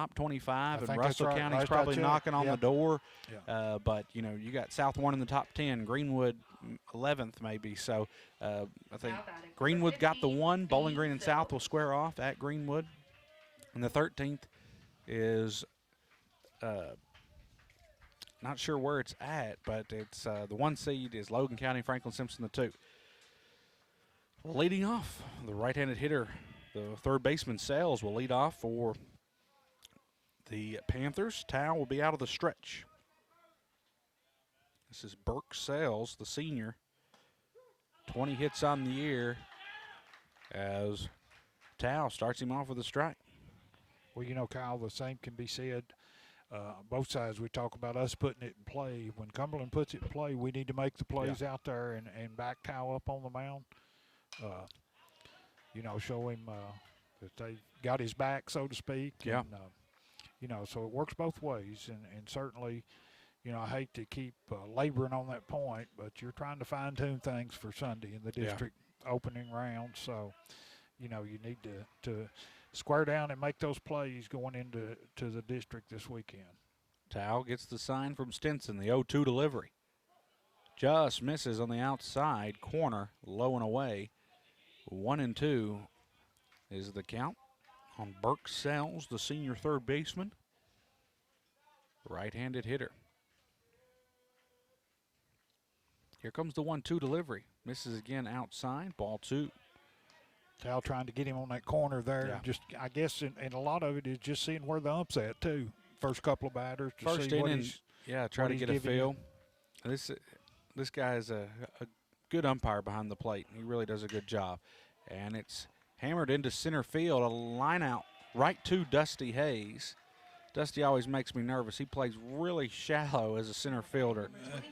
top 25, and think Russell that's right. County's Last I probably checked, knocking on yeah. the door. Yeah. But, you know, you got South Warren in the top 10, Greenwood 11th maybe. So I think Greenwood got the 1. Bowling Green and South will square off at Greenwood. And the 13th is not sure where it's at, but it's the 1 seed is Logan County, Franklin Simpson the 2. Leading off, the right-handed hitter, the third baseman, Sales, will lead off for the Panthers. Tao will be out of the stretch. This is Burke Sales, the senior. 20 hits on the year as Tao starts him off with a strike. Well, you know, Kyle, the same can be said. Both sides, we talk about us putting it in play. When Cumberland puts it in play, we need to make the plays out there and back Tao up on the mound. You know, show him that they got his back, so to speak. Yeah. And, you know, so it works both ways. And certainly, you know, I hate to keep laboring on that point, but you're trying to fine-tune things for Sunday in the district opening round. So, you know, you need to square down and make those plays going into the district this weekend. Tao gets the sign from Stinson, the 0-2 delivery. Just misses on the outside corner, low and away. 1-2 is the count on Burke Sells, the senior third baseman. Right-handed hitter. Here comes the 1-2 delivery. Misses again outside, ball 2. Tal trying to get him on that corner there. Yeah. Just, I guess, and a lot of it is just seeing where the ump's at, too. First couple of batters to First see what inning, he's try what to he's get a giving feel. This guy is a good umpire behind the plate. He really does a good job. And it's hammered into center field, a line out right to Dusty Hayes. Dusty always makes me nervous. He plays really shallow as a center fielder.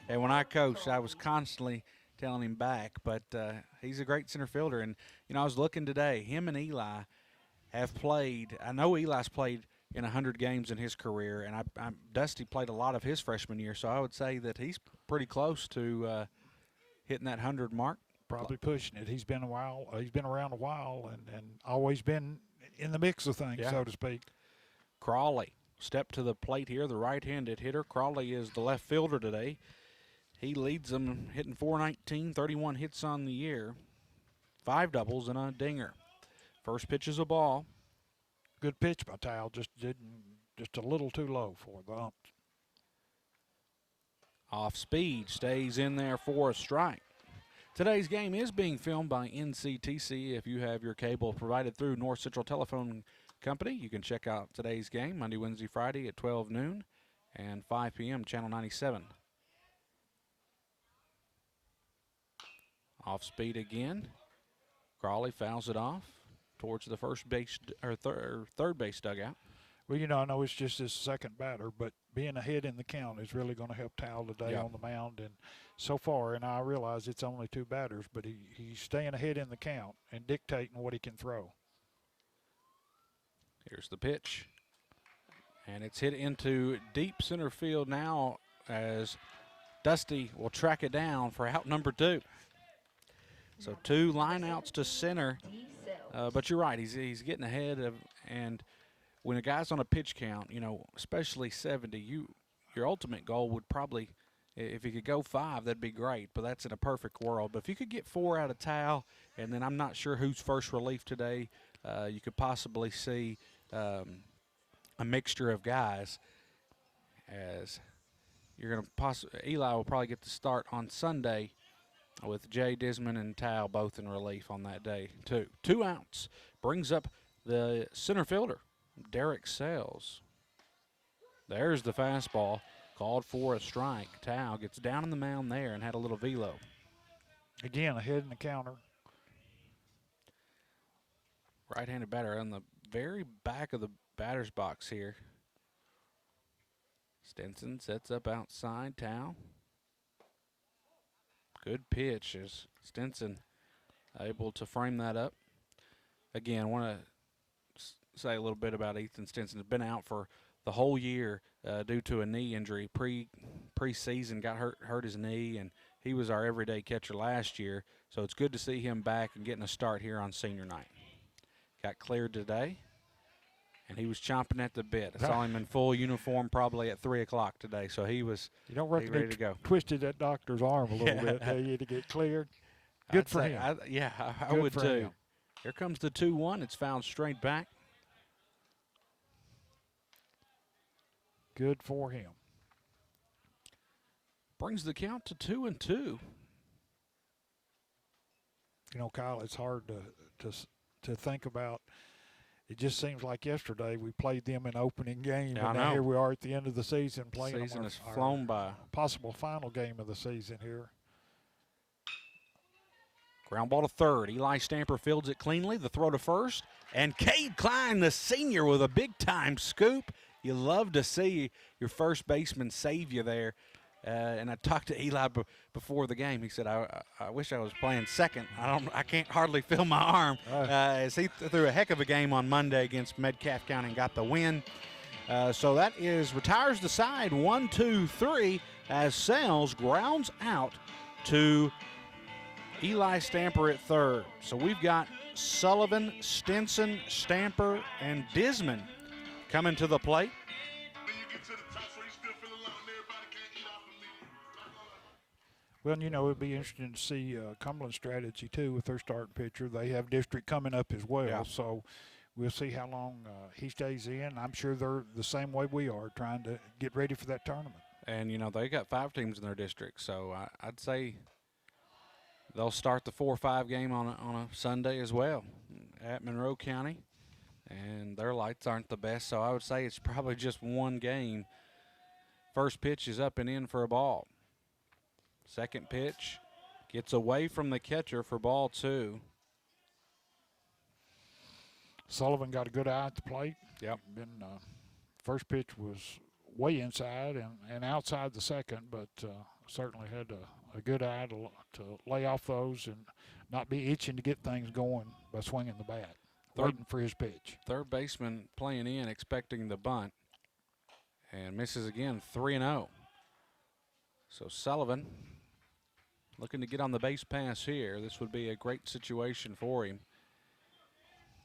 And when I coached, I was constantly telling him back. But he's a great center fielder. And, you know, I was looking today. Him and Eli have played. I know Eli's played in 100 games in his career, and Dusty played a lot of his freshman year. So I would say that he's pretty close to hitting that 100 mark. probably pushing it. He's been a while. He's been around a while and always been in the mix of things, so to speak. Crawley step to the plate here, the right-handed hitter. Crawley is the left fielder today. He leads them hitting .419, 31 hits on the year, 5 doubles and a dinger. First pitch is a ball. Good pitch by Tal, just a little too low for the ump. Off speed, stays in there for a strike. Today's game is being filmed by NCTC. If you have your cable provided through North Central Telephone Company, you can check out today's game Monday, Wednesday, Friday at 12 noon and 5 p.m. Channel 97. Off speed again. Crawley fouls it off towards the first base or third base dugout. Well, you know, I know it's just his second batter, but being ahead in the count is really going to help Tal today on the mound. And so far, and I realize it's only 2 batters, but he's staying ahead in the count and dictating what he can throw. Here's the pitch. And it's hit into deep center field now as Dusty will track it down for out number 2. So 2 line outs to center. But you're right, he's getting ahead of, and when a guy's on a pitch count, you know, especially 70, your ultimate goal would probably, if you could go 5, that'd be great, but that's in a perfect world. But if you could get 4 out of Tal, and then I'm not sure who's first relief today, you could possibly see a mixture of guys, as you're going to Eli will probably get the start on Sunday with Jay Disman and Tal both in relief on that day too. 2 outs brings up the center fielder, Derek Sells. There's the fastball, called for a strike. Tal gets down on the mound there and had a little velo. Again, ahead in the counter. Right-handed batter on the very back of the batter's box here. Stinson sets up outside. Tal. Good pitch as Stinson able to frame that up. Again, I want to say a little bit about Ethan Stinson. Has been out for the whole year due to a knee injury. Pre-season got hurt his knee, and he was our everyday catcher last year. So it's good to see him back and getting a start here on senior night. Got cleared today, and he was chomping at the bit. I saw him in full uniform probably at 3 o'clock today, so he was You don't reckon ready to go. Twisted that doctor's arm a little bit, do you, to get cleared? Good for him. I would too. Him. Here comes the 2-1. It's fouled straight back. Good for him. Brings the count to 2-2. You know, Kyle, it's hard to think about. It just seems like yesterday we played them in opening game, Yeah, and now here we are at the end of the season playing the season them has flown by. Possible final game of the season here. Ground ball to third. Eli Stamper fields it cleanly. The throw to first. And Cade Klein, the senior, with a big-time scoop. You love to see your first baseman save you there. And I talked to Eli before the game. He said, I wish I was playing second. I can't hardly feel my arm. As he threw a heck of a game on Monday against Metcalfe County and got the win. So that retires the side 1-2-3 as Sales grounds out to Eli Stamper at third. So we've got Sullivan, Stinson, Stamper, and Disman coming to the plate. Well, you know, it'd be interesting to see Cumberland's strategy, too, with their starting pitcher. They have district coming up as well, so we'll see how long he stays in. I'm sure they're the same way we are, trying to get ready for that tournament. And, you know, they got 5 teams in their district, so I'd say they'll start the 4-5 game on a Sunday as well at Monroe County, and their lights aren't the best, so I would say it's probably just one game. First pitch is up and in for a ball. Second pitch gets away from the catcher for ball 2. Sullivan got a good eye at the plate. Yep. First pitch was way inside and outside the second, but certainly had a good eye to lay off those and not be itching to get things going by swinging the bat, waiting for his pitch. Third baseman playing in, expecting the bunt, and misses again, 3-0. So Sullivan looking to get on the base pass here. This would be a great situation for him,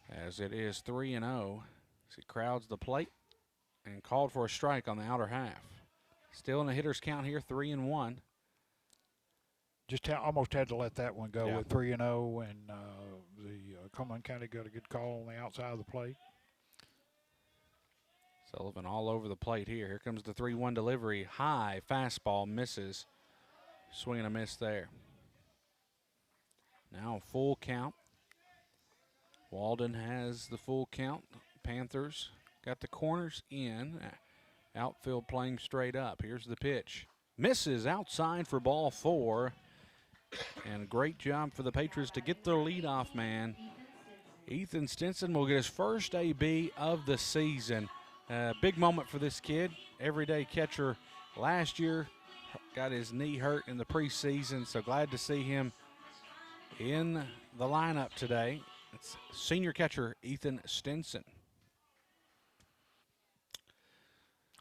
as it is 3-0. As he crowds the plate and called for a strike on the outer half. Still in the hitter's count here, 3-1. Just almost had to let that one go with 3-0, and the Cumberland County got a good call on the outside of the plate. Sullivan all over the plate here. Here comes the 3-1 delivery. High fastball, misses. Swing and a miss there. Now full count. Walden has the full count. Panthers got the corners in. Outfield playing straight up. Here's the pitch. Misses outside for ball 4. And a great job for the Patriots to get their leadoff man. Ethan Stinson will get his first AB of the season. Big moment for this kid. Everyday catcher last year. Got his knee hurt in the preseason, so glad to see him in the lineup today. It's senior catcher Ethan Stinson.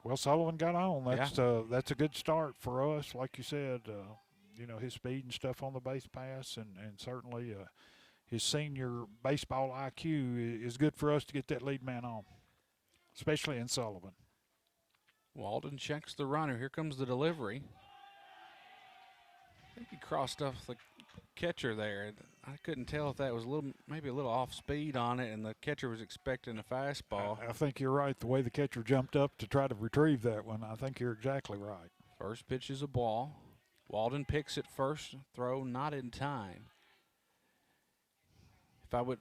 Well, Sullivan got on. That's a good start for us. Like you said, you know, his speed and stuff on the base pass, and certainly his senior baseball IQ is good for us to get that lead man on, especially in Sullivan. Walden checks the runner. Here comes the delivery. I think he crossed off the catcher there. I couldn't tell if that was maybe a little off speed on it, and the catcher was expecting a fastball. I think you're right. The way the catcher jumped up to try to retrieve that one, I think you're exactly right. First pitch is a ball. Walden picks it first. Throw not in time. If I would,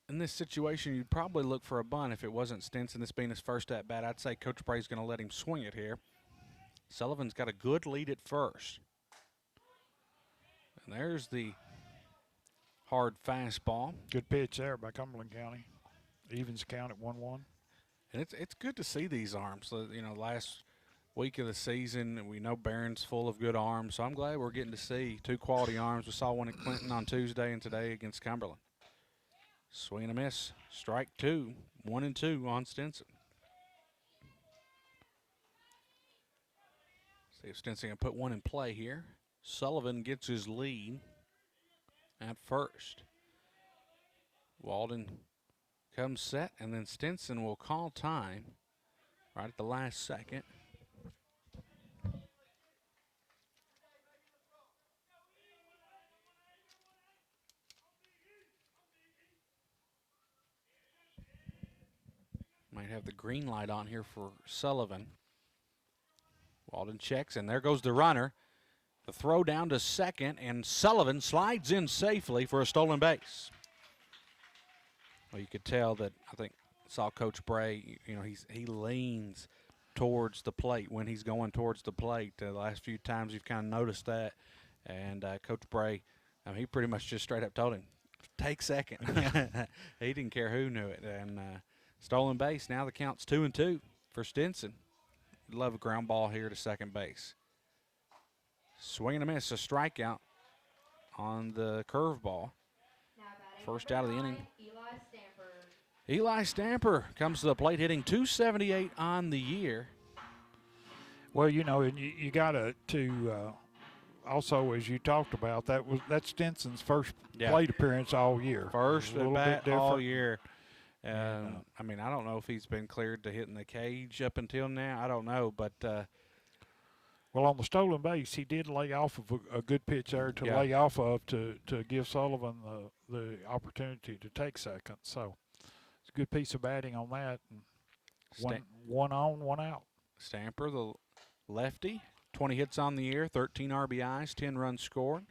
in this situation, you'd probably look for a bunt if it wasn't Stinson. This being his first at bat, I'd say Coach Bray's going to let him swing it here. Sullivan's got a good lead at first. And there's the hard fastball. Good pitch there by Cumberland County. Evens count at 1-1. And it's good to see these arms. So, you know, last week of the season, we know Barron's full of good arms. So I'm glad we're getting to see 2 quality arms. We saw one at Clinton on Tuesday and today against Cumberland. Swing and a miss. Strike 2. 1-2 on Stinson. See if Stinson can put one in play here. Sullivan gets his lead at first. Walden comes set, and then Stinson will call time right at the last second. Might have the green light on here for Sullivan. Walden checks, and there goes the runner. The throw down to second, and Sullivan slides in safely for a stolen base. Well, you could tell that, I think, saw Coach Bray, you know, he leans towards the plate when he's going towards the plate. The last few times you've kind of noticed that. And Coach Bray, I mean, he pretty much just straight up told him, take second. He didn't care who knew it. And stolen base, now the count's 2-2 for Stinson. Love a ground ball here to second base. Swing and a miss, a strikeout on the curveball. First out of the inning. Eli Stamper comes to the plate, hitting .278 on the year. Well, you know, and you got to also, as you talked about, that's Stinson's first plate appearance all year. First at bat all year. I mean, I don't know if he's been cleared to hit in the cage up until now. I don't know, but well, on the stolen base, he did lay off of a good pitch there to lay off of to give Sullivan the opportunity to take second. So it's a good piece of batting on that. And one on, one out. Stamper, the lefty, 20 hits on the year, 13 RBIs, 10 runs scored,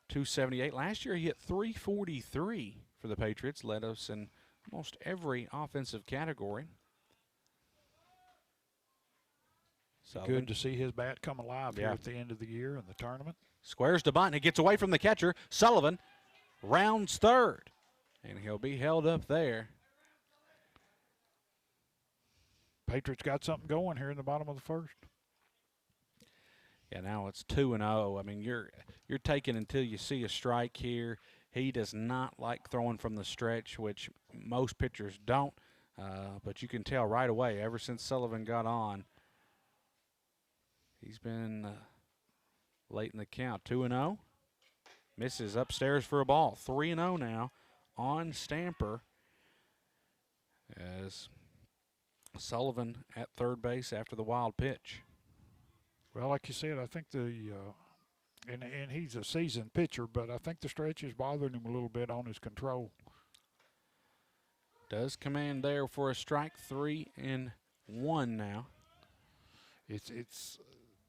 .278. Last year he hit .343 for the Patriots, led us in almost every offensive category. Sullivan. Good to see his bat come alive here at the end of the year in the tournament. Squares to bunt, and he gets away from the catcher. Sullivan rounds third, and he'll be held up there. Patriots got something going here in the bottom of the first. Yeah, now it's 2-0. I mean, you're taking until you see a strike here. He does not like throwing from the stretch, which most pitchers don't. But you can tell right away, ever since Sullivan got on, he's been late in the count. 2-0. Misses upstairs for a ball. 3-0 now on Stamper, as Sullivan at third base after the wild pitch. Well, like you said, I think and he's a seasoned pitcher, but I think the stretch is bothering him a little bit on his control. Does command there for a strike. 3-1 now. It's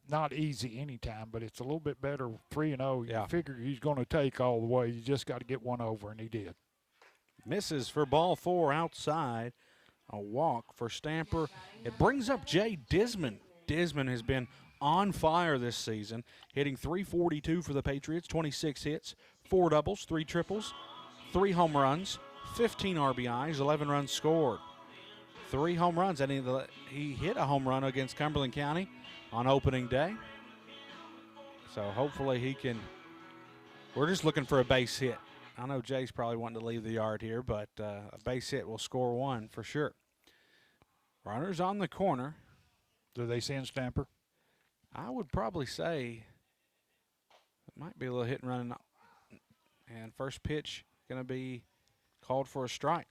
not easy anytime, but it's a little bit better 3-0. Yeah. You figure he's going to take all the way. You just got to get one over, and he did. Misses for ball 4 outside. A walk for Stamper. It brings up Jay Disman. Disman has been on fire this season, hitting .342 for the Patriots, 26 hits, 4 doubles, 3 triples, 3 home runs, 15 RBIs, 11 runs scored. 3 home runs, and he hit a home run against Cumberland County on opening day. So hopefully he can. We're just looking for a base hit. I know Jay's probably wanting to leave the yard here, but a base hit will score 1 for sure. Runners on the corner. Do they send Stamper? I would probably say it might be a little hit and run. And first pitch going to be called for a strike.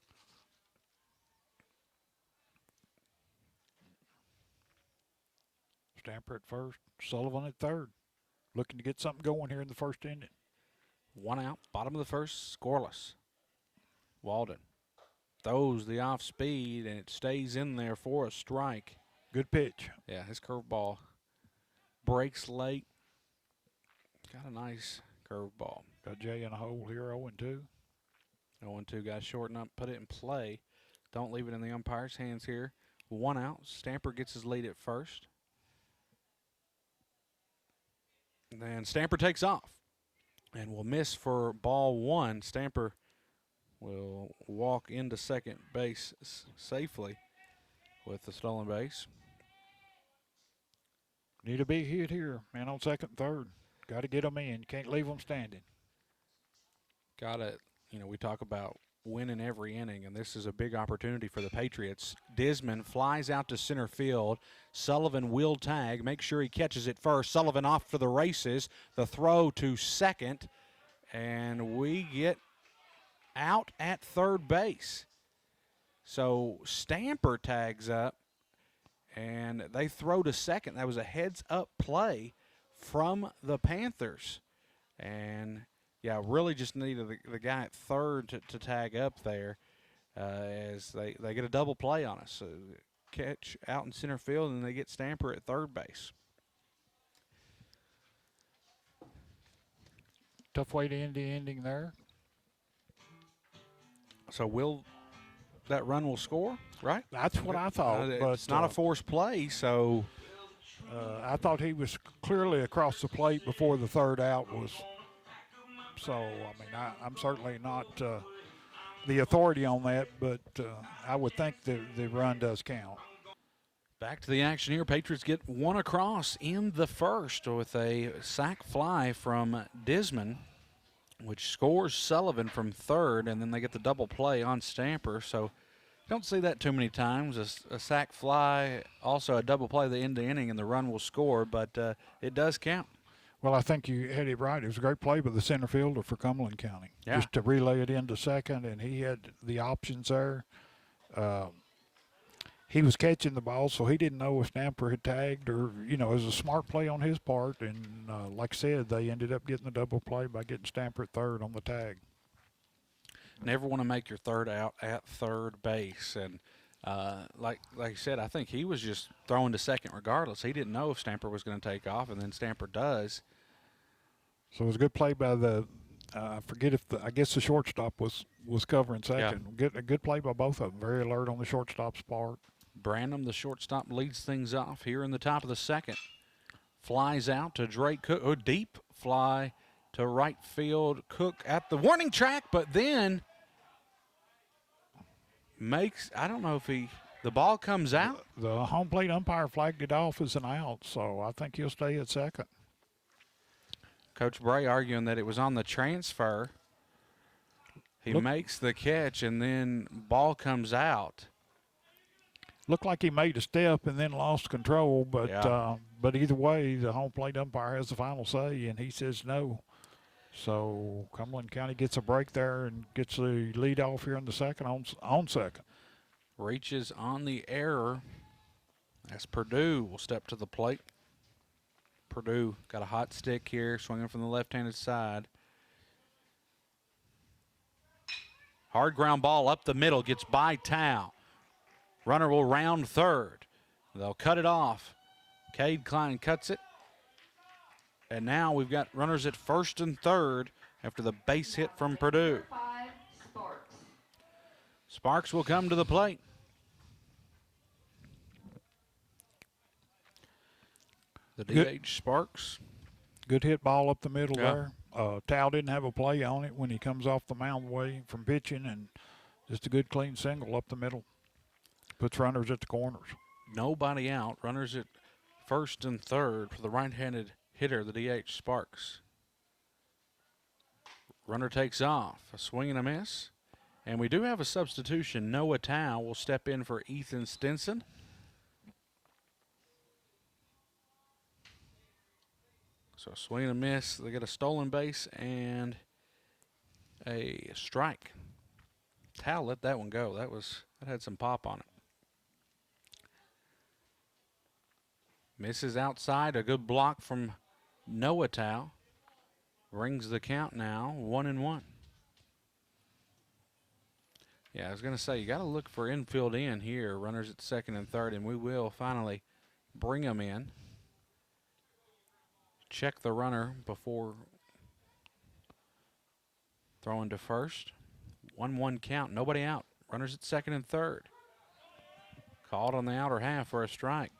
Stamper at first, Sullivan at third. Looking to get something going here in the first inning. 1 out, bottom of the first, scoreless. Walden throws the off speed, and it stays in there for a strike. Good pitch. Yeah, his curveball breaks late. Got a nice curveball. Got Jay in a hole here, 0-2. 0-2, got to shorten up, put it in play. Don't leave it in the umpire's hands here. 1 out. Stamper gets his lead at first. Then Stamper takes off and will miss for ball 1. Stamper will walk into second base safely with the stolen base. Need a big hit here, man, on second and third. Got to get them in. Can't leave them standing. Got to, we talk about winning every inning, and this is a big opportunity for the Patriots. Disman flies out to center field. Sullivan will tag. Make sure he catches it first. Sullivan off for the races. The throw to second, and we get out at third base. So Stamper tags up, and they throw to second. That was a heads-up play from the Panthers. And, yeah, really just needed the guy at third to tag up there as they get a double play on us. So catch out in center field, and they get Stamper at third base. Tough way to end the inning there. So that run will score, right? That's what I thought. But it's not a forced play, so I thought he was clearly across the plate before the third out was. So, I mean, I'm certainly not the authority on that, but I would think the run does count. back to the action here. Patriots get one across in the first with a sac fly from Disman, which scores Sullivan from third, and then they get the double play on Stamper. So don't see that too many times. A sac fly, also a double play at the end of the inning, and the run will score, but it does count. Well, I think you had it right. It was a great play by the center fielder for Cumberland County. Yeah. Just to relay it into second, and he had the options there. He was catching the ball, so he didn't know if Stamper had tagged or, it was a smart play on his part. And like I said, they ended up getting the double play by getting Stamper at third on the tag. Never want to make your third out at third base. And like I said, I think he was just throwing to second regardless. He didn't know if Stamper was going to take off, and then Stamper does. So it was a good play by I forget if I guess the shortstop was covering second. Yeah. A good play by both of them. Very alert on the shortstop's part. Branham, the shortstop, leads things off here in the top of the second. Flies out to Drake Cook. A deep fly to right field. Cook at the warning track, but then I don't know if the ball comes out. The home plate umpire flagged it off as an out, so I think he'll stay at second. Coach Bray arguing that it was on the transfer. He makes the catch, and then ball comes out. Looked like he made a step and then lost control, but but either way, the home plate umpire has the final say, and he says no. So Cumberland County gets a break there and gets the lead off here in the second on second. Reaches on the error as Purdue will step to the plate. Purdue got a hot stick here, swinging from the left-handed side. Hard ground ball up the middle, gets by Tao. Runner will round third. They'll cut it off. Cade Klein cuts it. And now we've got runners at first and third after the base hit from Purdue. Sparks will come to the plate. The DH Sparks. Good hit ball up the middle there. Tao didn't have a play on it when he comes off the mound away from pitching, and just a good clean single up the middle. Puts runners at the corners. Nobody out. Runners at first and third for the right-handed hitter, the DH Sparks. Runner takes off. A swing and a miss. And we do have a substitution. Noah Tao will step in for Ethan Stinson. So a swing and a miss. They get a stolen base and a strike. Tao let that one go. That had some pop on it. Misses outside. A good block from Noah Tao. Brings the count now 1-1. Yeah, I was going to say, you got to look for infield in here. Runners at second and third, and we will finally bring them in. Check the runner before throwing to first. 1-1 count. Nobody out. Runners at second and third. Called on the outer half for a strike.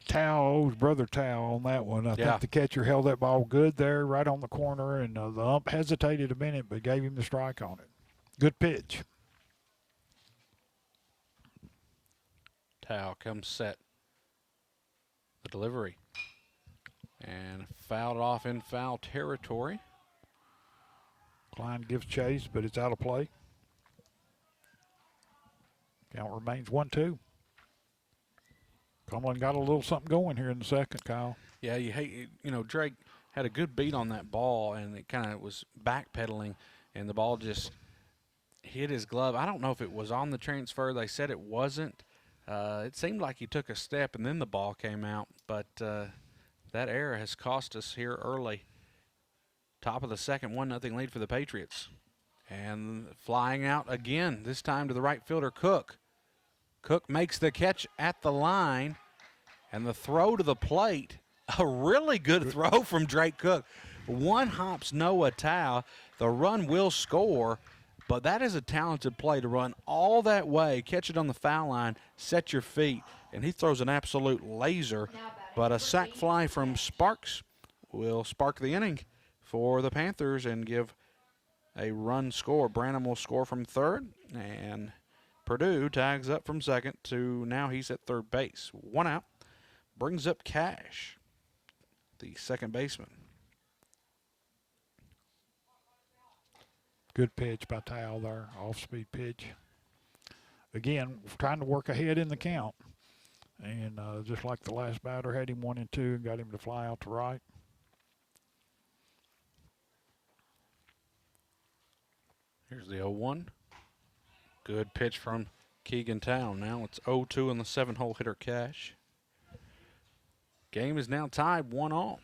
Tao's brother Tao on that one. I think the catcher held that ball good there, right on the corner, and the ump hesitated a minute but gave him the strike on it. Good pitch. Tao comes set. The delivery. And fouled off in foul territory. Klein gives chase, but it's out of play. Count remains 1-2. Cumberland got a little something going here in the second, Kyle. Yeah, Drake had a good beat on that ball, and it kind of was backpedaling. and the ball just hit his glove. I don't know if it was on the transfer. They said it wasn't. It seemed like he took a step and then the ball came out, but that error has cost us here early. Top of the second, 1-0 lead for the Patriots. And flying out again, this time to the right fielder, Cook. Cook makes the catch at the line, and the throw to the plate, a really good throw from Drake Cook. One hops Noah Tao. The run will score, but that is a talented play to run all that way, catch it on the foul line, set your feet, and he throws an absolute laser. But a sac fly from Sparks will spark the inning for the Panthers and give a run score. Branham will score from third, and Purdue tags up from second to now he's at third base. One out, brings up Cash, the second baseman. Good pitch by Tao there, off-speed pitch. Again, trying to work ahead in the count. And just like the last batter, had him 1-2 and got him to fly out to right. Here's the 0-1. Good pitch from Keegan Tao. Now it's 0-2 on the 7-hole hitter Cash. Game is now tied 1-1.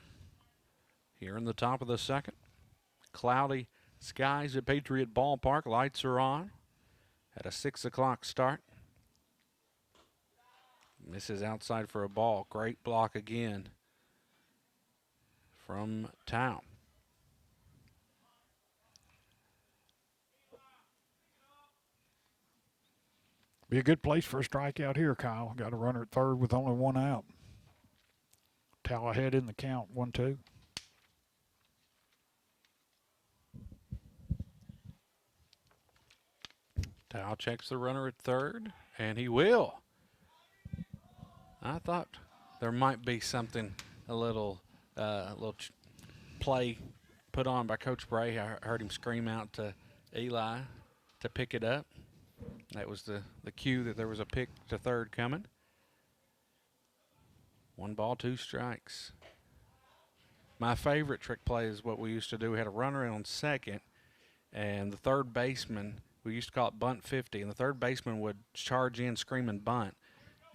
Here in the top of the second. Cloudy skies at Patriot Ballpark. Lights are on at a 6 o'clock start. Misses outside for a ball. Great block again from Tao. Be a good place for a strikeout here, Kyle. Got a runner at third with only one out. Tao ahead in the count, 1-2. Tao checks the runner at third, and he will. I thought there might be something, a little play put on by Coach Bray. I heard him scream out to Eli to pick it up. That was the cue that there was a pick to third coming. 1 ball, 2 strikes. My favorite trick play is what we used to do. We had a runner in on second, and the third baseman, we used to call it bunt 50, and the third baseman would charge in, scream and bunt,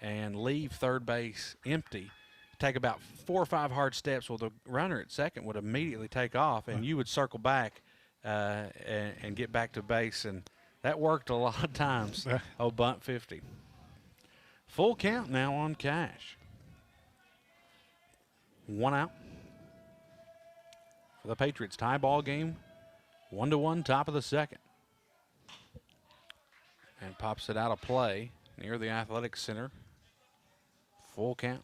and leave third base empty. Take about 4 or 5 hard steps. Well, the runner at second would immediately take off, and you would circle back and get back to base, and that worked a lot of times. Oh, bunt 50. Full count now on Cash. 1 out for the Patriots. Tie ball game, 1-1, top of the second. And pops it out of play near the athletic center. Full count.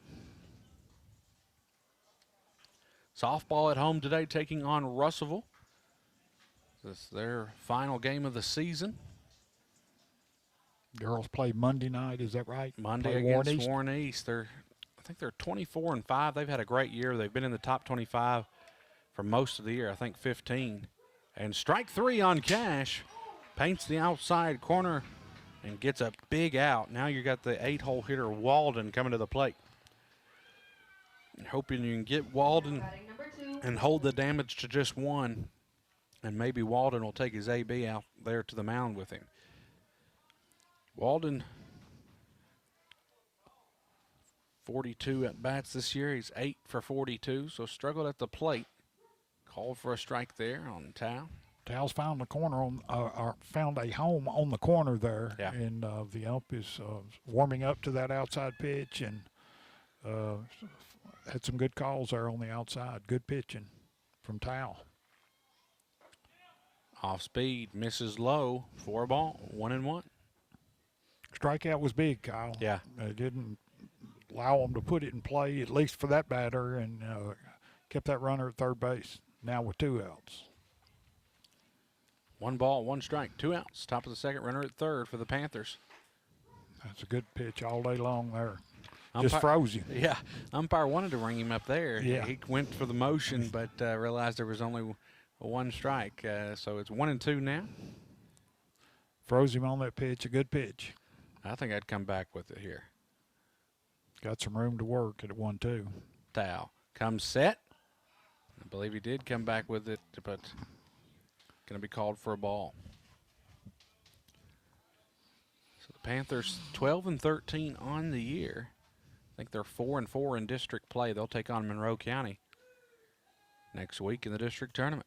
Softball at home today, taking on Russellville. This is their final game of the season. Girls play Monday night, is that right? Monday against Warren East. I think they're 24-5. They've had a great year. They've been in the top 25 for most of the year, I think 15. And strike 3 on Cash. Paints the outside corner and gets a big out. Now you got the 8-hole hitter Walden coming to the plate. Hoping you can get Walden and hold the damage to just 1. And maybe Walden will take his AB out there to the mound with him. Walden, 42 at bats this year. He's 8 for 42, so struggled at the plate. Called for a strike there on Tao. Tao's found the corner found a home on the corner there, yeah. And the ump is warming up to that outside pitch, and had some good calls there on the outside. Good pitching from Tao. Off speed, misses low for a ball, 1-1. Strikeout was big, Kyle. Yeah. It didn't allow them to put it in play, at least for that batter, and kept that runner at third base. Now with 2 outs. 1 ball, 1 strike, 2 outs. Top of the second, runner at third for the Panthers. That's a good pitch all day long there. Just froze him. Yeah, umpire wanted to ring him up there. Yeah. He went for the motion, but realized there was only 1 strike. So it's 1-2 now. Froze him on that pitch, a good pitch. I think I'd come back with it here. Got some room to work at 1-2. Tao comes set. I believe he did come back with it, but going to be called for a ball. So the Panthers 12-13 on the year. I think they're 4-4 in district play. They'll take on Monroe County next week in the district tournament.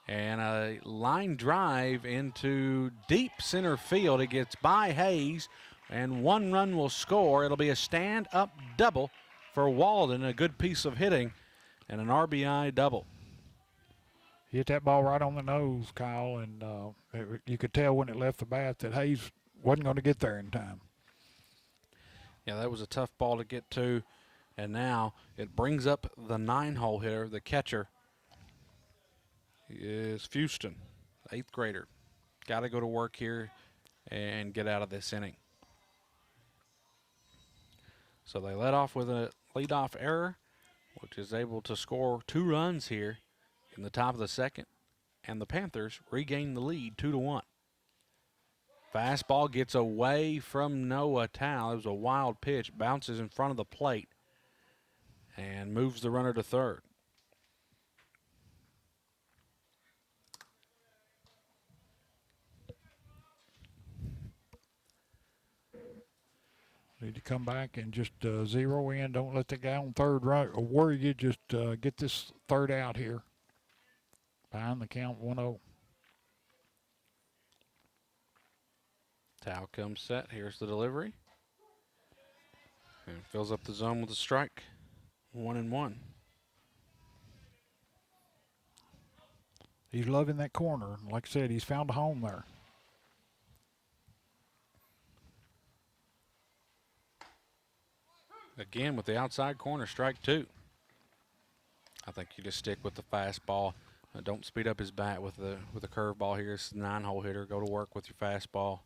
And a line drive into deep center field. It gets by Hayes, and 1 run will score. It'll be a stand-up double for Walden, a good piece of hitting, and an RBI double. He hit that ball right on the nose, Kyle, and you could tell when it left the bat that Hayes wasn't going to get there in time. Yeah, that was a tough ball to get to, and now it brings up the 9-hole hitter, the catcher. He is Fuston, 8th grader. Got to go to work here and get out of this inning. So they let off with a leadoff error, which is able to score 2 runs here in the top of the second, and the Panthers regain the lead 2-1. Fastball gets away from Noah Tao. It was a wild pitch, bounces in front of the plate, and moves the runner to third. Need to come back and just zero in. Don't let the guy on third worry you. Just get this third out here. Behind the count 1-0. Tao comes set. Here's the delivery. And fills up the zone with a strike. 1-1. He's loving that corner. Like I said, he's found a home there. Again with the outside corner, strike 2. I think you just stick with the fastball. Don't speed up his bat with the curveball here. It's a 9-hole hitter. Go to work with your fastball.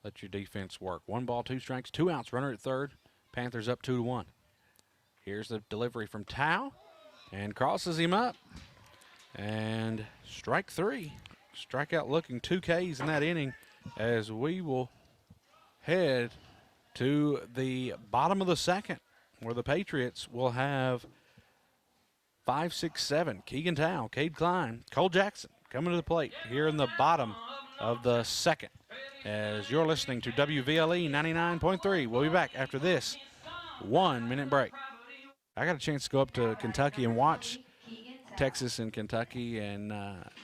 Let your defense work. 1 ball, 2 strikes, 2 outs. Runner at third. Panthers up 2-1. Here's the delivery from Tao, and crosses him up. And strike 3. Strikeout looking, 2 Ks in that inning, as we will head to the bottom of the second, where the Patriots will have 5, 6, 7. Keegan Tao, Cade Klein, Cole Jackson coming to the plate here in the bottom of the second. As you're listening to WVLE 99.3. We'll be back after this 1-minute break. I got a chance to go up to Kentucky and watch Texas and Kentucky, and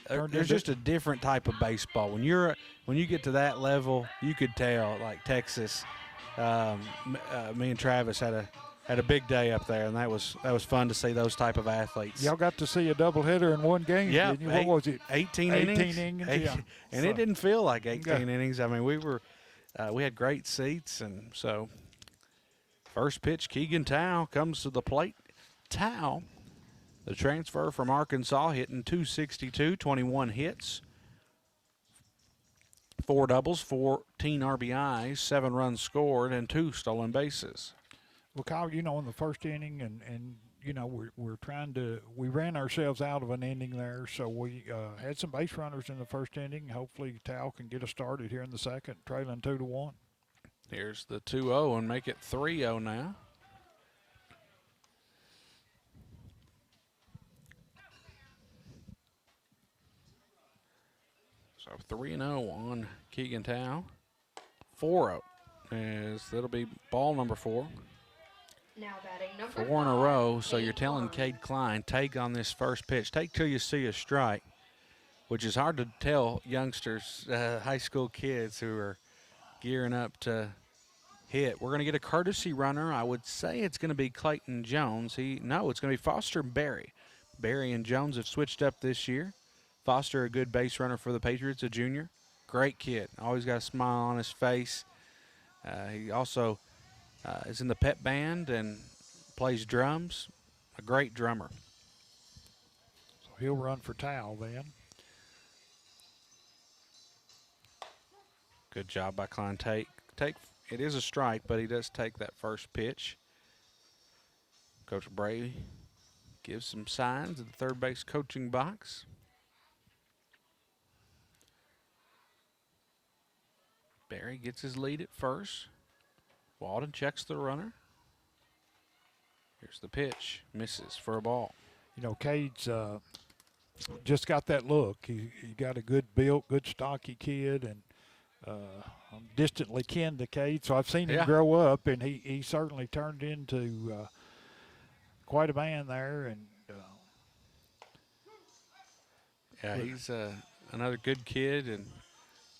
there's just a different type of baseball. When you get to that level, you could tell, like Texas. Me and Travis had a big day up there, and that was fun to see those type of athletes. Y'all got to see a doubleheader in one game. Yeah, didn't you? What was it? 18 innings. Yeah. And it didn't feel like 18 innings. I mean, we had great seats, and so first pitch, Keegan Tao comes to the plate. Tao, the transfer from Arkansas, hitting .262, 21 hits, 4 doubles, 14 RBIs, 7 runs scored, and 2 stolen bases. Well, Kyle, in the first inning, and we ran ourselves out of an inning there, so we had some base runners in the first inning. Hopefully, Tao can get us started here in the second, trailing 2-1. Here's the 2-0 and make it 3-0 now. So 3-0 on Keegan Tao. 4-0, as that'll be ball number 4. Now batting number 4 in a row, five, so you're telling Cade Cade Klein, take on this first pitch. Take till you see a strike, which is hard to tell youngsters, high school kids who are gearing up to hit. We're going to get a courtesy runner. I would say it's going to be Clayton Jones. No, it's going to be Foster and Barry. Barry and Jones have switched up this year. Foster, a good base runner for the Patriots, a junior. Great kid. Always got a smile on his face. He also is in the pep band and plays drums. A great drummer. So he'll run for Tao then. Good job by Klein. It is a strike, but he does take that first pitch. Coach Bray gives some signs in the third base coaching box. Barry gets his lead at first. Walden checks the runner. Here's the pitch. Misses for a ball. You know, Cade's just got that look. He got a good built, good stocky kid, and I'm distantly kin to Cade, so I've seen him grow up, and he certainly turned into quite a man there. And yeah, he's another good kid, and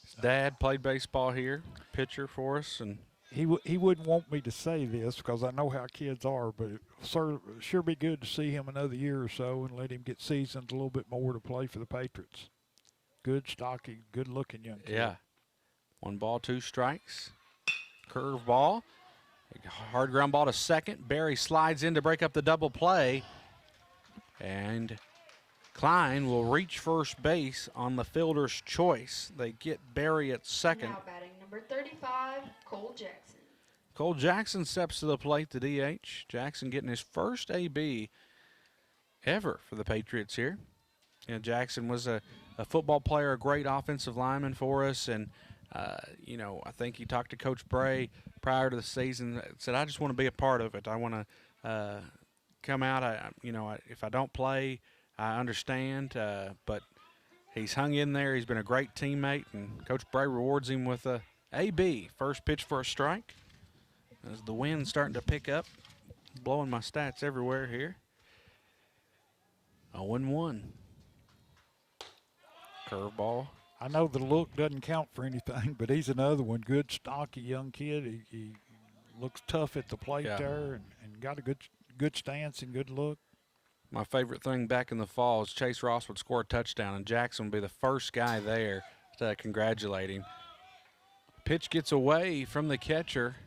his dad played baseball here, pitcher for us, and he wouldn't want me to say this because I know how kids are, but it sure be good to see him another year or so and let him get seasoned a little bit more to play for the Patriots. Good, stocky, good-looking young kid. Yeah. 1 ball, 2 strikes. Curve ball. Hard ground ball to second. Barry slides in to break up the double play. And Klein will reach first base on the fielder's choice. They get Barry at second. Now batting number 35, Cole Jackson. Cole Jackson steps to the plate, the DH. Jackson getting his first AB ever for the Patriots here. And Jackson was a football player, a great offensive lineman for us. And, you know, I think he talked to Coach Bray prior to the season, said, I just want to be a part of it. I want to come out. If I don't play, I understand, but he's hung in there. He's been a great teammate, and Coach Bray rewards him with a AB, first pitch for a strike. As the wind's starting to pick up, blowing my stats everywhere here. 0-1. Curveball. I know the look doesn't count for anything, but he's another one. Good, stocky young kid. He looks tough at the plate there and got a good stance and good look. My favorite thing back in the fall is Chase Ross would score a touchdown, and Jackson would be the first guy there to congratulate him. Pitch gets away from the catcher,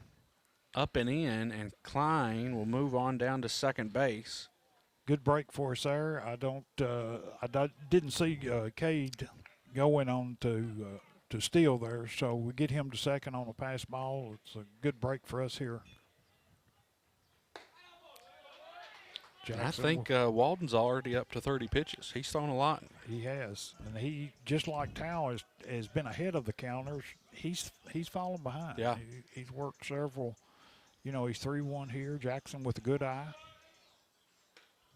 up and in, and Klein will move on down to second base. Good break for us there. I didn't see Cade going on to steal there, so we get him to second on a pass ball. It's a good break for us here. I think Walden's already up to 30 pitches. He's thrown a lot. He has, and he, just like Tao has been ahead of the counters. He's fallen behind. Yeah, he's worked several. You know, he's 3-1 here. Jackson with a good eye.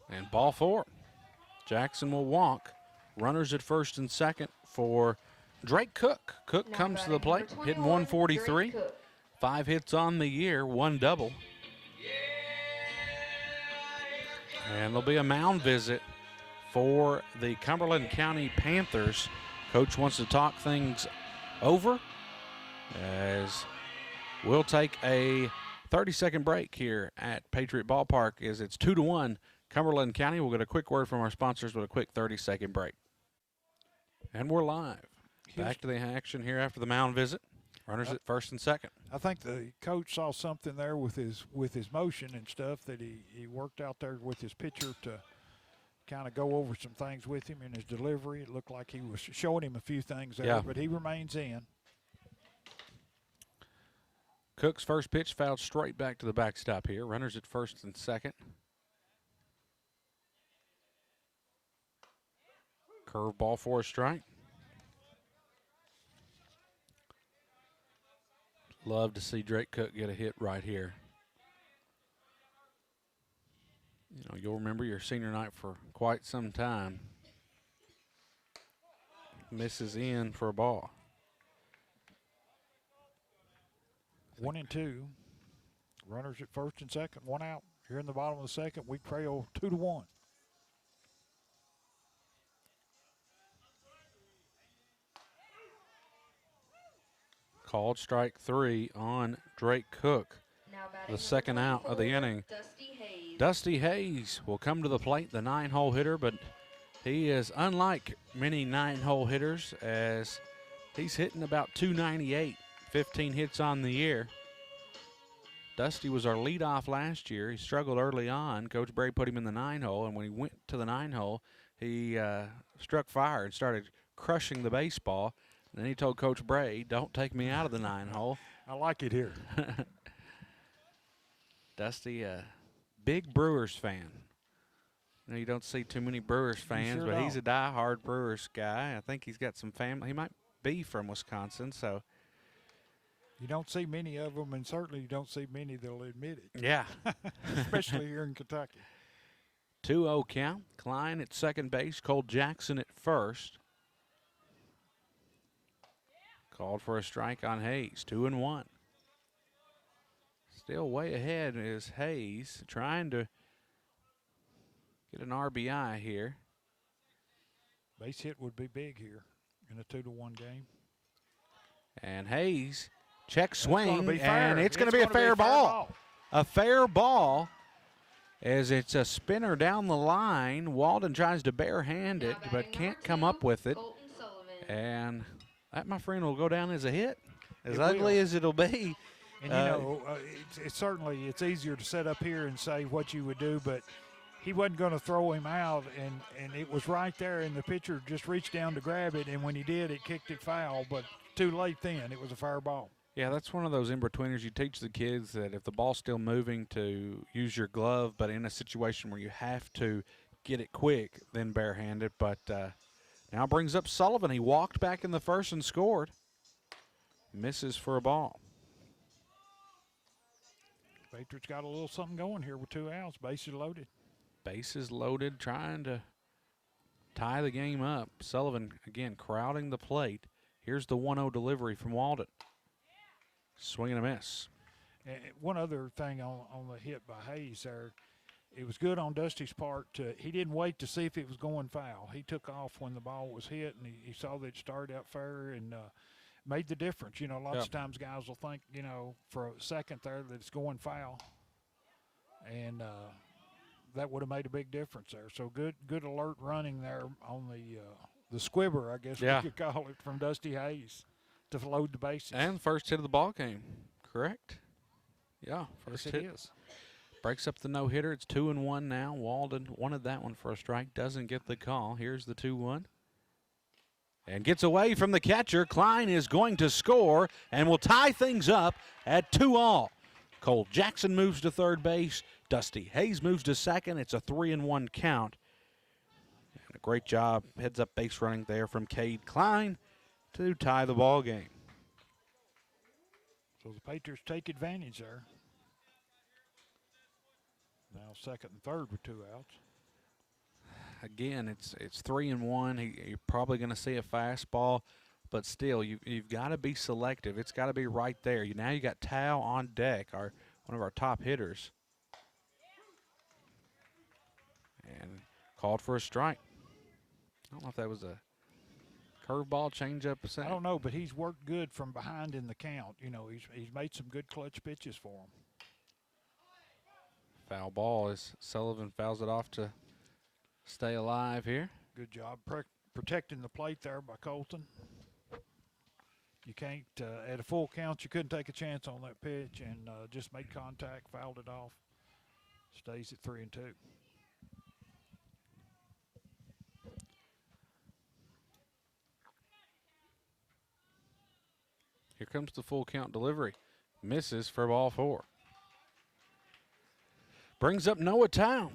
And ball 4. Jackson will walk. Runners at first and second for Drake Cook. Cook comes to the plate, hitting 143. 5 hits on the year, 1 double. And there'll be a mound visit for the Cumberland County Panthers. Coach wants to talk things over as we'll take a 30-second break here at Patriot Ballpark as it's 2-1 Cumberland County. We'll get a quick word from our sponsors with a quick 30-second break. And we're live. Back to the action here after the mound visit. Runners at first and second. I think the coach saw something there with his motion and stuff that he worked out there with his pitcher to kind of go over some things with him in his delivery. It looked like he was showing him a few things there, but he remains in. Cook's first pitch fouled straight back to the backstop here. Runners at first and second. Curveball for a strike. Love to see Drake Cook get a hit right here. You know, you'll remember your senior night for quite some time. Misses in for a ball. 1-2. Runners at first and second, 1 out. Here in the bottom of the second, we trail 2-1. Called strike 3 on Drake Cook. The second out of the inning. Dusty Hayes will come to the plate, the 9-hole hitter, but he is unlike many 9-hole hitters as he's hitting about 298, 15 hits on the year. Dusty was our leadoff last year. He struggled early on. Coach Bray put him in the 9-hole, and when he went to the 9-hole, he struck fire and started crushing the baseball. And then he told Coach Bray, don't take me out of the 9-hole. I like it here. Dusty, big Brewers fan. You know, you don't see too many Brewers fans, but he's a diehard Brewers guy. I think he's got some family. He might be from Wisconsin, so. You don't see many of them, and certainly you don't see many that'll admit it. Yeah. Especially here in Kentucky. 2-0 count. Klein at second base, Cole Jackson at first. Called for a strike on Hayes, 2-1. Still way ahead is Hayes, trying to get an RBI here. Base hit would be big here in a 2-1 game. And Hayes, check That's swing, gonna be fair. and it's going to be a fair ball. A fair ball as it's a spinner down the line. Walden tries to barehand it, Now but batting can't number come 2, up with it. Colton Sullivan. And that, my friend, will go down as a hit. As It ugly will. as it'll be. And, you know, it's certainly it's easier to sit up here and say what you would do, but he wasn't going to throw him out, and it was right there, and the pitcher just reached down to grab it, and when he did, it kicked it foul, but too late then. It was a fair ball. Yeah, that's one of those in-betweeners. You teach the kids that if the ball's still moving to use your glove, but in a situation where you have to get it quick, then barehand it. But now brings up Sullivan. He walked back in the first and scored. Misses for a ball. Patriots got a little something going here with 2 outs. Bases loaded. Bases loaded, trying to tie the game up. Sullivan, again, crowding the plate. Here's the 1-0 delivery from Walden. Swing and a miss. And one other thing on the hit by Hayes there, it was good on Dusty's part. He didn't wait to see if it was going foul. He took off when the ball was hit, and he saw that it started out fair and made the difference. You know, lots of times guys will think, you know, for a second there that it's going foul, and that would have made a big difference there. So good alert running there on the squibber, I guess we could call it, from Dusty Hayes to load the bases. And first hit of the ball game, correct? Yeah, first Yes, hit. it is. Breaks up the no-hitter. It's 2-1 now. Walden wanted that one for a strike. Doesn't get the call. Here's the 2-1. And gets away from the catcher. Klein is going to score and will tie things up at 2-all. Cole Jackson moves to third base. Dusty Hayes moves to second. It's a 3-1 count. And a great job, heads up base running there from Cade Klein to tie the ball game. So the Patriots take advantage there. Now second and third with 2 outs. Again, it's 3-1. You're probably going to see a fastball, but still, you've got to be selective. It's got to be right there. Now you got Tao on deck, one of our top hitters, and called for a strike. I don't know if that was a curveball, changeup. I don't know, but he's worked good from behind in the count. You know, he's made some good clutch pitches for him. Foul ball as Sullivan fouls it off to stay alive here. Good job protecting the plate there by Colton. You can't, at a full count, you couldn't take a chance on that pitch, and just made contact, fouled it off. Stays at 3-2. Here comes the full count delivery. Misses for ball 4. Brings up Noah Tao.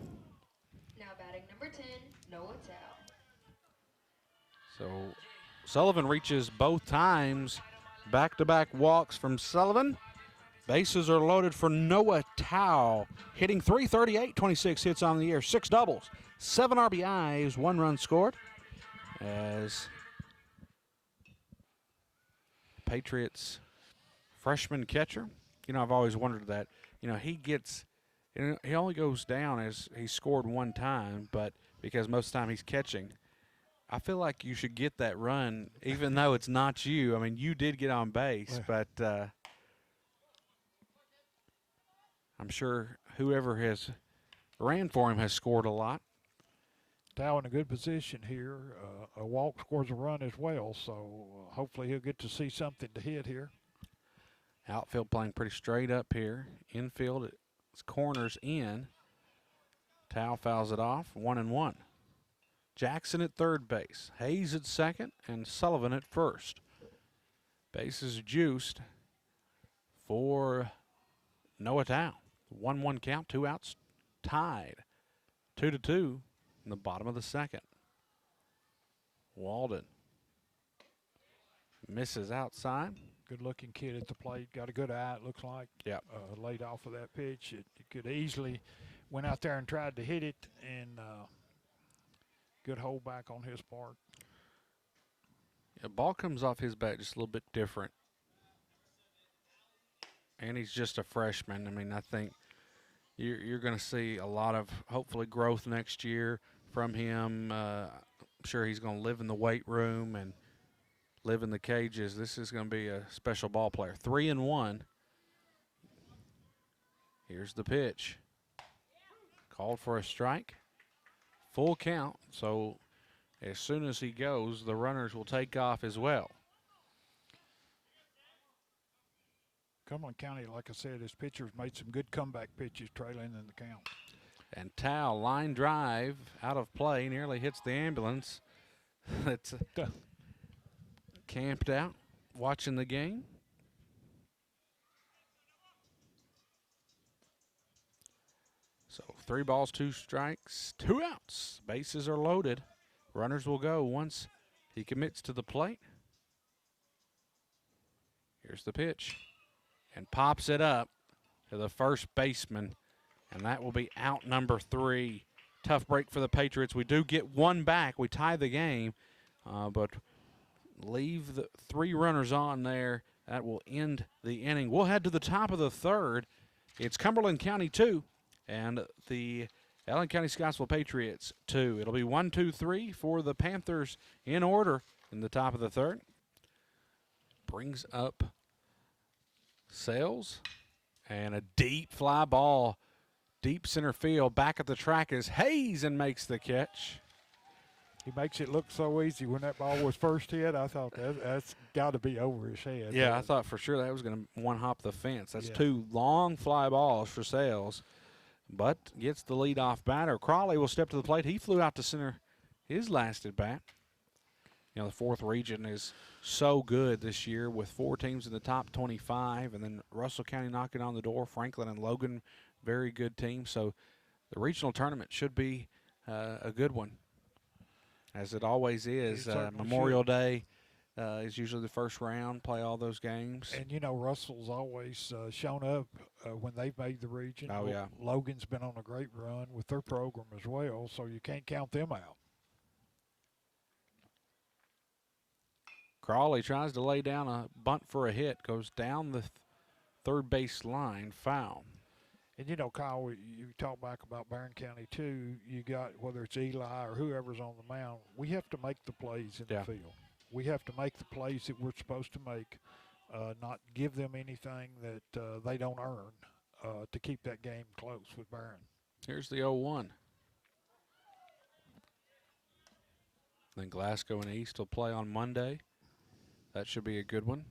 Now batting number 10, Noah Tao. So Sullivan reaches both times. Back-to-back walks from Sullivan. Bases are loaded for Noah Tao, hitting .338, 26 hits on the year, 6 doubles, 7 RBIs, 1 run scored. As Patriots freshman catcher, you know, I've always wondered that. You know, he only goes down as he scored 1 time, but because most of the time he's catching, I feel like you should get that run, even though it's not you. I mean, you did get on base, but I'm sure whoever has ran for him has scored a lot. Tao in a good position here. A walk scores a run as well, so hopefully he'll get to see something to hit here. Outfield playing pretty straight up here. Infield, it's corners in. Tao fouls it off, 1-1. Jackson at third base, Hayes at second, and Sullivan at first. Bases juiced for Noah Tao. 1-1 count, 2 outs, tied. 2-2 in the bottom of the second. Walden misses outside. Good-looking kid at the plate. Got a good eye, it looks like. Yep. Laid off of that pitch. It could easily went out there and tried to hit it, and good hold back on his part. The ball comes off his bat just a little bit different. And he's just a freshman. I mean, I think you're going to see a lot of, hopefully, growth next year from him. I'm sure he's going to live in the weight room and live in the cages. This is going to be a special ball player. 3-1. Here's the pitch. Called for a strike. Full count. So as soon as he goes, the runners will take off as well. Cumberland County, like I said, his pitchers made some good comeback pitches trailing in the count. And Tao, line drive, out of play, nearly hits the ambulance. That's camped out, watching the game. So 3 balls, 2 strikes, 2 outs. Bases are loaded. Runners will go once he commits to the plate. Here's the pitch. And pops it up to the first baseman. And that will be out number 3. Tough break for the Patriots. We do get 1 back. We tie the game, but leave the 3 runners on there. That will end the inning. We'll head to the top of the 3rd. It's Cumberland County 2 and the Allen County Scottsville Patriots 2. It'll be 1, 2, 3 for the Panthers in order in the top of the 3rd. Brings up Sales, and a deep fly ball, deep center field. Back at the track is Hayes and makes the catch. He makes it look so easy. When that ball was first hit, I thought that's got to be over his head. Yeah, I thought for sure that was going to one-hop the fence. That's Yeah. 2 long fly balls for Sales, but gets the leadoff batter. Crawley will step to the plate. He flew out to center his last at bat. You know, the 4th region is so good this year with 4 teams in the top 25, and then Russell County knocking on the door. Franklin and Logan, very good teams. So the regional tournament should be a good one, as it always is. Memorial Day is usually the first round, play all those games. And, you know, Russell's always shown up when they've made the region. Oh, yeah. Logan's been on a great run with their program as well, so you can't count them out. Crawley tries to lay down a bunt for a hit, goes down the third base line, foul. And, you know, Kyle, you talk back about Barron County, too. You got, whether it's Eli or whoever's on the mound, we have to make the plays in the field. We have to make the plays that we're supposed to make, not give them anything that they don't earn to keep that game close with Barron. Here's the 0-1. Then Glasgow and East will play on Monday. That should be a good one.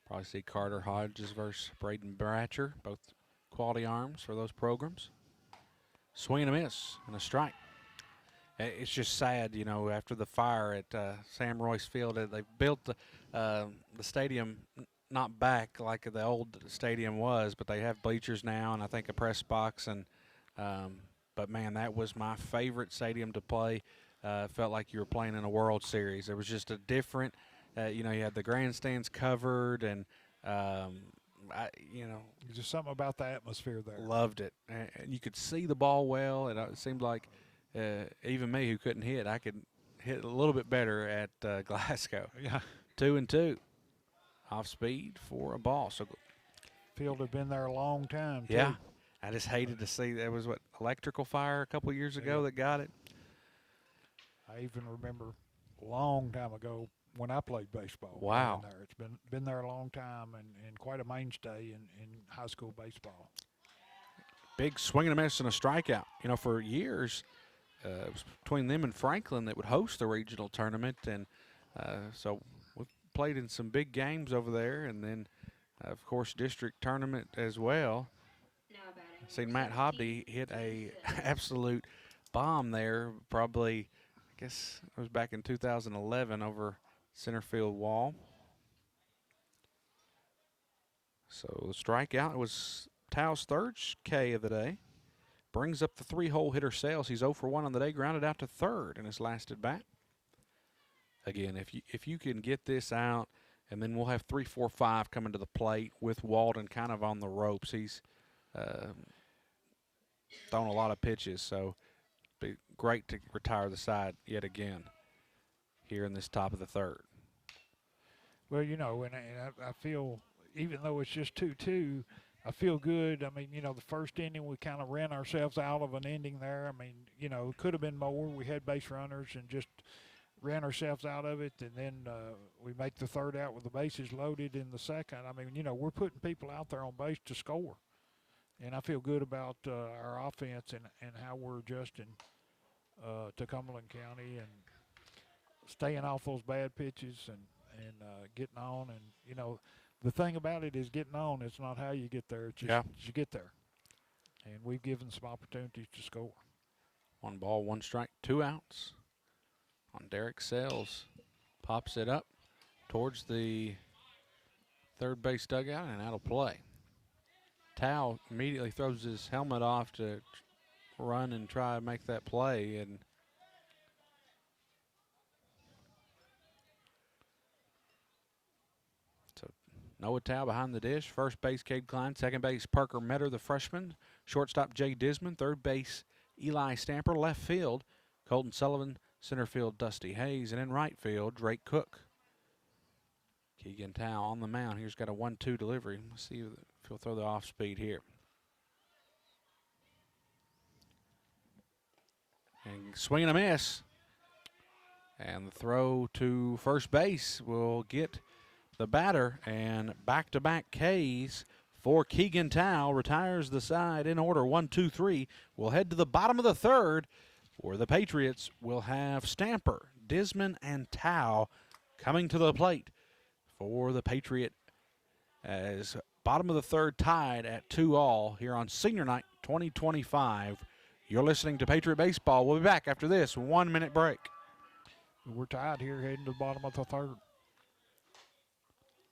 Probably see Carter Hodges versus Braden Bratcher, both quality arms for those programs. Swing and a miss and a strike. It's just sad, you know, after the fire at Sam Royce Field, they've built the stadium not back like the old stadium was, but they have bleachers now and I think a press box. And but, man, that was my favorite stadium to play. Felt like you were playing in a World Series. There was just a different, you know, you had the grandstands covered, and, you know. Just something about the atmosphere there. Loved it. And you could see the ball well. It seemed like even me who couldn't hit, I could hit a little bit better at Glasgow. Yeah. 2-2. Off speed for a ball. So Field had been there a long time, too. Yeah. I just hated to see there was, electrical fire a couple years ago that got it. I even remember a long time ago when I played baseball. Wow. There. It's been there a long time and quite a mainstay in high school baseball. Big swing and a miss and a strikeout. You know, for years, it was between them and Franklin that would host the regional tournament. And so we've played in some big games over there. And then, of course, district tournament as well. I've seen Matt Hobdy hit a absolute bomb there, probably, I guess it was back in 2011 over center field wall. So the strikeout was Tao's 3rd K of the day. Brings up the 3-hole hitter Sales. He's 0 for 1 on the day, grounded out to 3rd in his last at bat. Again, if you can get this out, and then we'll have 3, 4, 5 coming to the plate with Walden kind of on the ropes. He's thrown a lot of pitches, so be great to retire the side yet again here in this top of the third. Well, you know, and I feel, even though it's just 2-2, I feel good. I mean, you know, the first inning we kind of ran ourselves out of an ending there. I mean, you know, it could have been more. We had base runners and just ran ourselves out of it, and then we make the third out with the bases loaded in the second. I mean, you know, we're putting people out there on base to score, and I feel good about our offense and how we're adjusting to Cumberland County and staying off those bad pitches and getting on. And, you know, the thing about it is getting on. It's not how you get there. It's just you get there. And we've given some opportunities to score. 1 ball, 1 strike, 2 outs. On Derek Sells, pops it up towards the third base dugout and out of play. Tao immediately throws his helmet off to run and try to make that play, and so Noah Tao behind the dish. First base, Cade Klein. Second base, Parker Metter, the freshman. Shortstop, Jay Disman. Third base, Eli Stamper. Left field, Colton Sullivan. Center field, Dusty Hayes. And in right field, Drake Cook. Keegan Tao on the mound. Here's got a 1-2 delivery. Let's see if he'll throw the off speed here. And swing and a miss. And the throw to first base will get the batter, and back-to-back Ks for Keegan Tao. Retires the side in order, 1, 2, 3. We'll head to the bottom of the third, where the Patriots will have Stamper, Disman, and Tao coming to the plate for the Patriot, as bottom of the third tied at 2-all here on Senior Night 2025. You're listening to Patriot Baseball. We'll be back after this 1-minute break. We're tied here heading to the bottom of the third.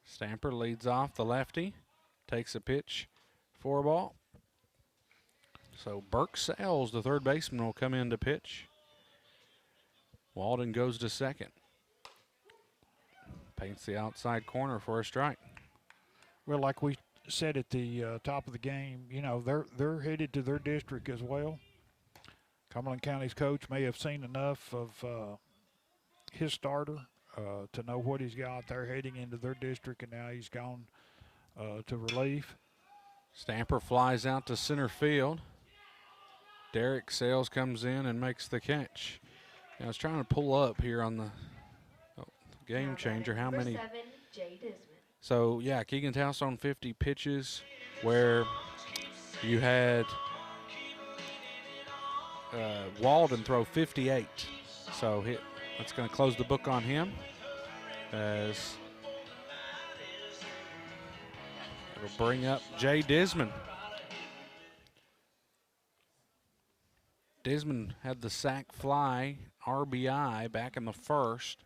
Stamper leads off, the lefty, takes a pitch for a ball. So Burke Sells, the third baseman, will come in to pitch. Walden goes to second. Paints the outside corner for a strike. Well, like we said at the top of the game, you know, they're headed to their district as well. Cumberland County's coach may have seen enough of his starter to know what he's got. They're heading into their district, and now he's gone to relief. Stamper flies out to center field. Derek Sales comes in and makes the catch. I was trying to pull up here on the game changer how many. 7, Jay Disman. So, yeah, Keegan Tao's on 50 pitches, where you had Walden throw 58. So that's going to close the book on him, as it'll bring up Jay Disman. Disman had the sac fly RBI back in the first.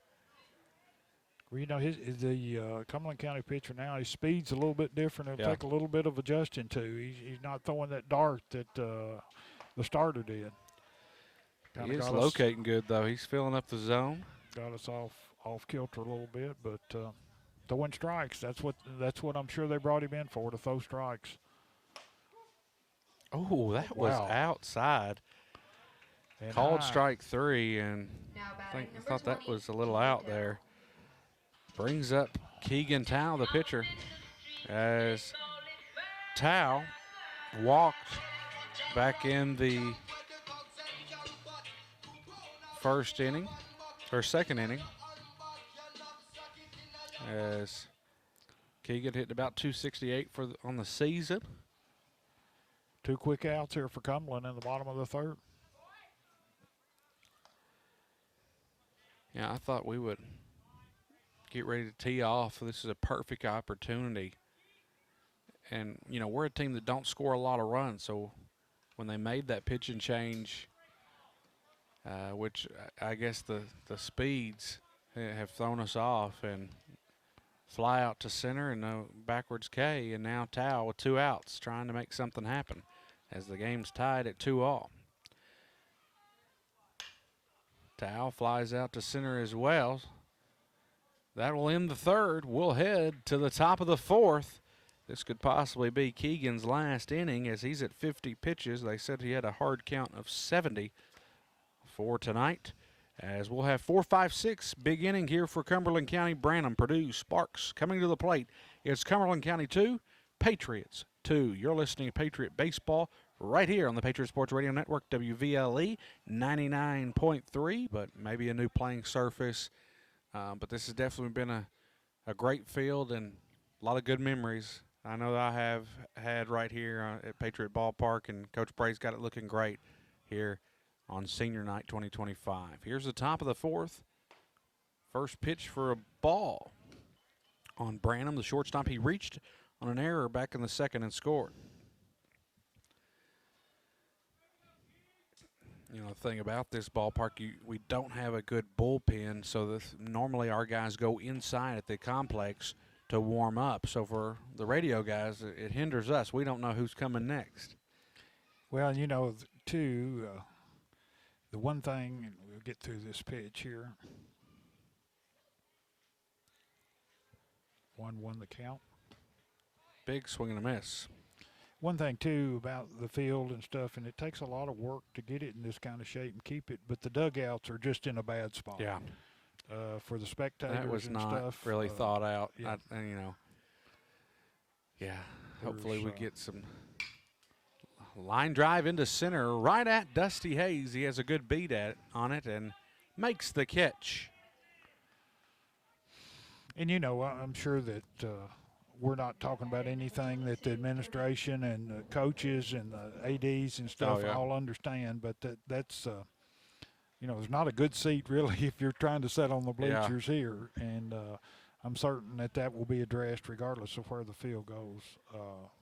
Well, you know, the Cumberland County pitcher now, his speed's a little bit different. It'll take a little bit of adjusting to. He's not throwing that dart that the starter did. He is locating good, though. He's filling up the zone. Got us off kilter a little bit, but throwing strikes, that's what I'm sure they brought him in for, to throw strikes. Oh, that was outside. And Called strike 3, and Now I batting thought that 20, was a little out there. Brings up Keegan Tao, the pitcher, as Tao walked back in the first inning, or second inning, as Keegan hit about 268 on the season. 2 quick outs here for Cumberland in the bottom of the third. Yeah, I thought we would get ready to tee off. This is a perfect opportunity. And, you know, we're a team that don't score a lot of runs, so when they made that pitching change, which I guess the speeds have thrown us off, and fly out to center and no backwards K, and now Tao with 2 outs trying to make something happen as the game's tied at 2-all. Tao flies out to center as well. That will end the third. We'll head to the top of the fourth This could possibly be Keegan's last inning as he's at 50 pitches. They said he had a hard count of 70 for tonight. As we'll have 4, 5, 6 big inning here for Cumberland County, Branham, Purdue, Sparks coming to the plate. It's Cumberland County 2, Patriots 2. You're listening to Patriot Baseball right here on the Patriot Sports Radio Network, WVLE 99.3, but maybe a new playing surface. But this has definitely been a great field and a lot of good memories. I know that I have had right here at Patriot Ballpark, and Coach Bray's got it looking great here on Senior Night 2025. Here's the top of the fourth. First pitch for a ball on Branham, the shortstop. He reached on an error back in the second and scored. You know, the thing about this ballpark, we don't have a good bullpen, so normally our guys go inside at the complex to warm up. So for the radio guys, it hinders us. We don't know who's coming next. Well, you know, too, the one thing, and we'll get through this pitch here. 1-1 the count. Big swing and a miss. One thing, too, about the field and stuff, and it takes a lot of work to get it in this kind of shape and keep it, but the dugouts are just in a bad spot. Yeah. For the spectators that was and not stuff. really thought out. Yeah. And, you know, yeah, hopefully we get some line drive into center right at Dusty Hayes. He has a good beat on it and makes the catch. And, you know, I'm sure that we're not talking about anything that the administration and the coaches and the ADs and stuff all understand, but that's you know, it's not a good seat really if you're trying to sit on the bleachers here, and I'm certain that will be addressed regardless of where the field goes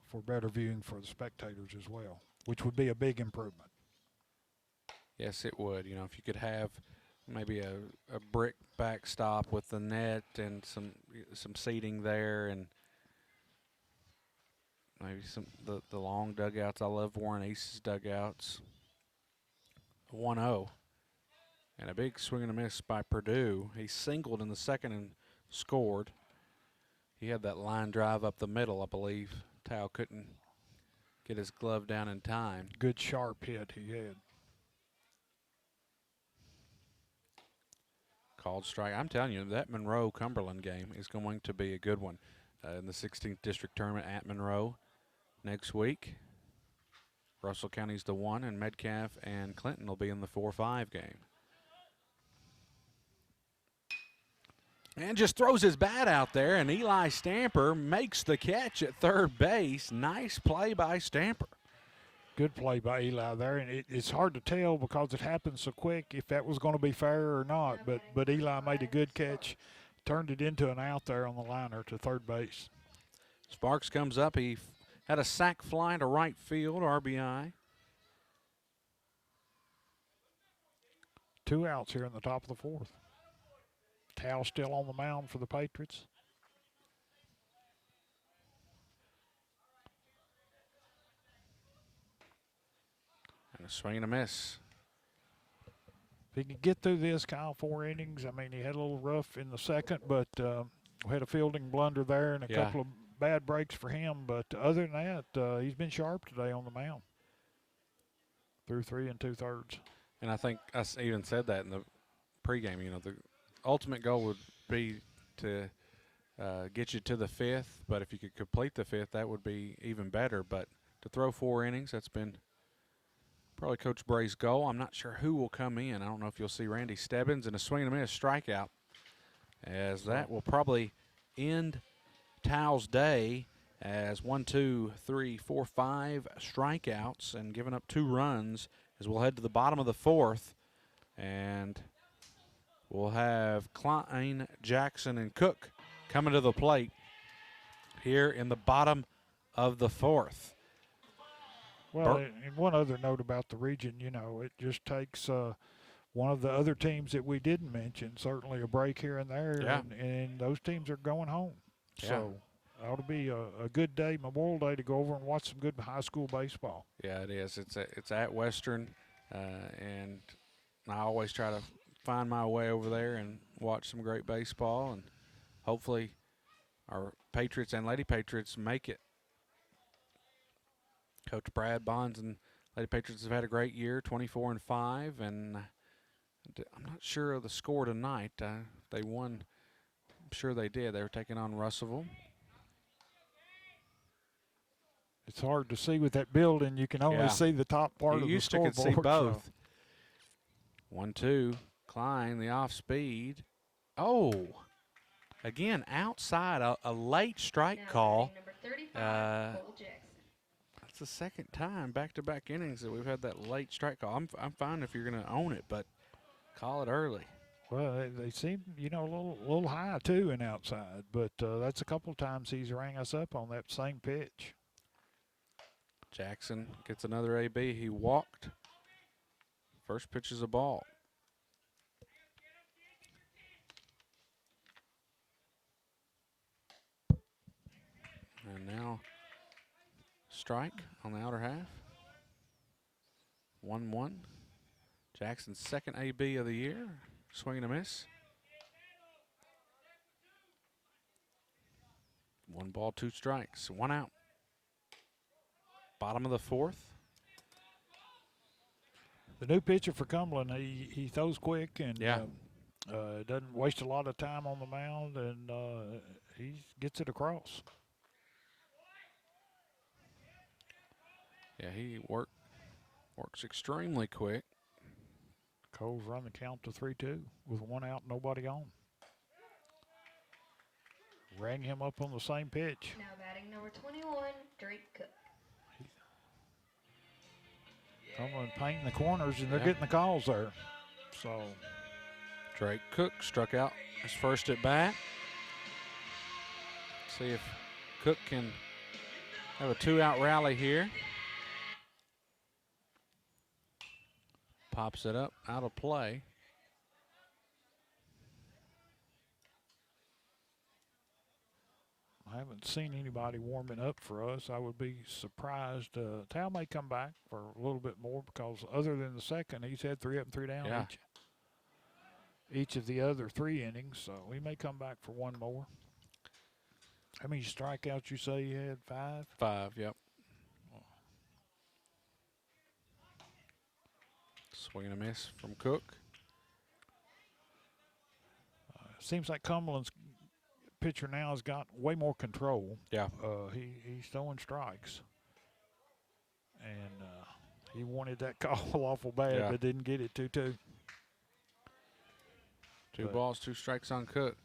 for better viewing for the spectators as well, which would be a big improvement. Yes, it would. You know, if you could have maybe a brick backstop with the net and some seating there, and maybe the long dugouts. I love Warren Ace's dugouts. 1-0. And a big swing and a miss by Purdue. He singled in the second and scored. He had that line drive up the middle, I believe. Tao couldn't get his glove down in time. Good sharp hit he had. Called strike. I'm telling you, that Monroe-Cumberland game is going to be a good one in the 16th District Tournament at Monroe next week. Russell County's the 1, and Metcalf and Clinton will be in the 4-5 game. And just throws his bat out there, and Eli Stamper makes the catch at third base. Nice play by Stamper. Good play by Eli there, and it's hard to tell because it happened so quick if that was going to be fair or not, but Eli made a good catch, turned it into an out there on the liner to third base. Sparks comes up. He had a sac fly to right field, RBI. 2 outs here in the top of the fourth. Tao still on the mound for the Patriots. And a swing and a miss. If he can get through this, Kyle, 4 innings. I mean, he had a little rough in the second, but we had a fielding blunder there and a couple of bad breaks for him. But other than that, he's been sharp today on the mound. Through 3 2/3. And I think I even said that in the pregame. You know, the ultimate goal would be to get you to the 5th, but if you could complete the 5th, that would be even better. But to throw 4 innings, that's been probably Coach Bray's goal. I'm not sure who will come in. I don't know if you'll see Randy Stebbins, and a swing and a miss strikeout, as that will probably end Tao's day as 1, 2, 3, 4, 5 strikeouts and giving up 2 runs as we'll head to the bottom of the 4th. And we'll have Klein, Jackson, and Cook coming to the plate here in the bottom of the 4th. Well, and one other note about the region, you know, it just takes one of the other teams that we didn't mention, certainly a break here and there, and those teams are going home. Yeah. So it ought to be a good day, Memorial Day, to go over and watch some good high school baseball. Yeah, it is. It's at Western, and I always try to find my way over there and watch some great baseball, and hopefully our Patriots and Lady Patriots make it Coach Brad Bonds and Lady Patriots have had a great year, 24-5, and I'm not sure of the score tonight. They won. I'm sure they did. They were taking on Russellville. It's hard to see with that building. You can only see the top part of the used to scoreboard. could see both. 1-2. Klein, the off speed. Oh, again, outside, a late strike Now call. batting number 35, Cole Jackson. That's the second time back-to-back innings that we've had that late strike call. I'm fine if you're going to own it, but call it early. Well, they seem, you know, a little high, too, and outside. But that's a couple of times he's rang us up on that same pitch. Jackson gets another AB. He walked. First pitch is a ball. And now strike on the outer half. 1-1. Jackson's second AB of the year. Swing and a miss. 1 ball, 2 strikes. 1 out. Bottom of the 4th. The new pitcher for Cumberland, he throws quick and doesn't waste a lot of time on the mound, and he gets it across. Yeah, he works extremely quick. Coles run the count to 3-2 with 1 out, nobody on. Rang him up on the same pitch. Now batting number 21, Drake Cook. Cumberland painting the corners, and they're getting the calls there. So Drake Cook struck out his first at bat. See if Cook can have a 2-out rally here. Pops it up, out of play. I haven't seen anybody warming up for us. I would be surprised. Tal may come back for a little bit more because other than the second, he's had 3 up and 3 down each of the other 3 innings. So he may come back for 1 more. How many strikeouts you say you had? 5? 5, yep. Swing and a miss from Cook. Seems like Cumberland's pitcher now has got way more control. Yeah. He's throwing strikes. And he wanted that call awful bad, but didn't get it 2-2. 2 balls, 2 strikes on Cook.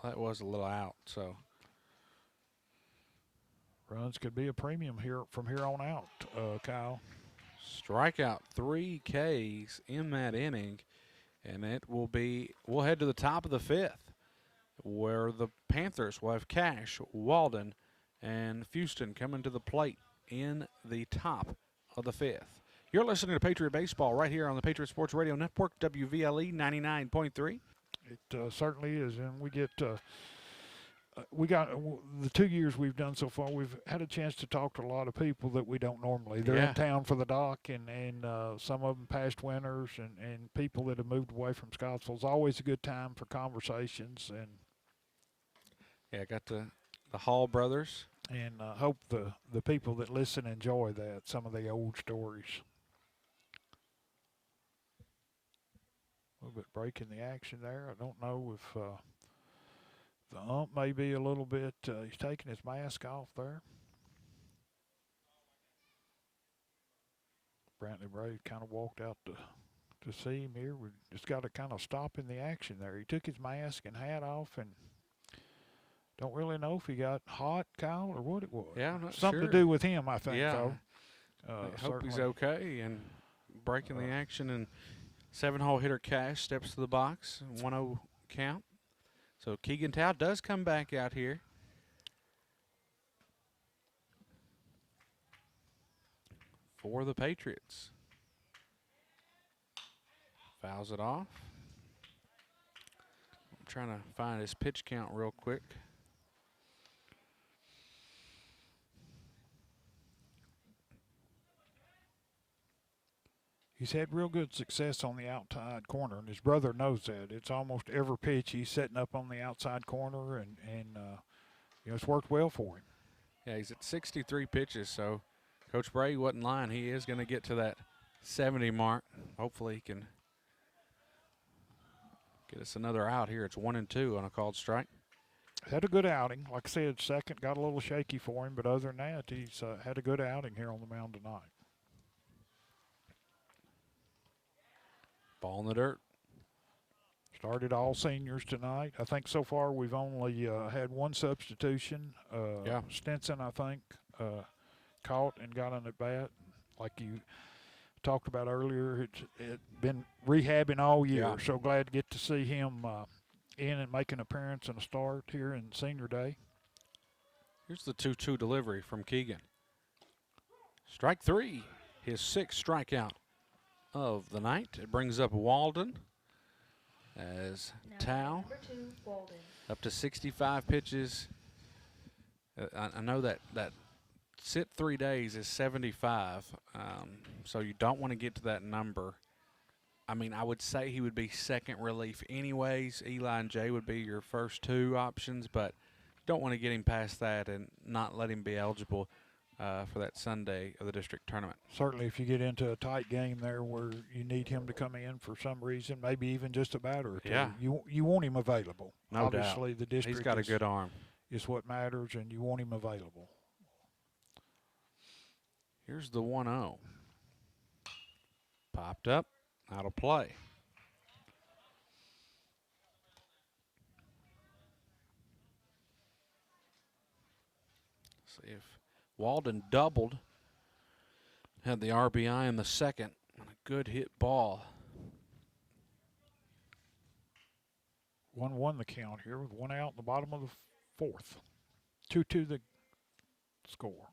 That was a little out, so. Runs could be a premium here from here on out, Kyle. Strikeout 3 Ks in that inning, and it will be, we'll head to the top of the 5th, where the Panthers will have Cash, Walden, and Houston coming to the plate in the top of the 5th. You're listening to Patriot Baseball right here on the Patriot Sports Radio Network, WVLE 99.3. It certainly is, and we got the 2 years we've done so far. We've had a chance to talk to a lot of people that we don't normally. They're in town for the dock, and some of them past winners, and people that have moved away from Scottsville. It's always a good time for conversations. And yeah, got the Hall brothers, and hope the people that listen enjoy that, some of the old stories. A little bit breaking the action there. I don't know if the ump may be a little bit, he's taking his mask off there. Brantley Braid kind of walked out to see him here. We just got to kind of stop in the action there. He took his mask and hat off, and don't really know if he got hot, Kyle, or what it was. Yeah, I'm not Something sure. to do with him, I think, Yeah. though. I hope he's okay and breaking the action. And 7-hole hitter Cash steps to the box, 1-0 count. So Keegan Tao does come back out here. For the Patriots. Fouls it off. I'm trying to find his pitch count real quick. He's had real good success on the outside corner, and his brother knows that. It's almost every pitch he's setting up on the outside corner, and you know, it's worked well for him. Yeah, he's at 63 pitches, so Coach Bray wasn't lying. He is going to get to that 70 mark. Hopefully he can get us another out here. It's 1-2 on a called strike. Had a good outing. Like I said, second got a little shaky for him, but other than that, he's had a good outing here on the mound tonight. Ball in the dirt. Started all seniors tonight. I think so far we've only had one substitution. Stinson, I think, caught and got an at bat. Like you talked about earlier, it's been rehabbing all year. Yeah. So glad to get to see him in and make an appearance and a start here in senior day. Here's the 2-2 delivery from Keegan. Strike three, his sixth strikeout of the night. It brings up Walden as Now Tao number 2, Walden. up to 65 pitches. I know that sit 3 days is 75, so you don't want to get to that number. I mean, I would say he would be second relief anyways. Eli and Jay would be your first two options, but you don't want to get him past that and not let him be eligible for that Sunday of the district tournament. Certainly if you get into a tight game there where you need him to come in for some reason, maybe even just a batter or two, Yeah. you want him available. No Obviously, doubt. the district He's got a good arm. is what matters, and you want him available. Here's the 1-0. Popped up, out of play. See if Walden doubled, had the RBI in the second, and a good hit ball. 1-1 the count here with one out in the bottom of the fourth. 2-2 the score.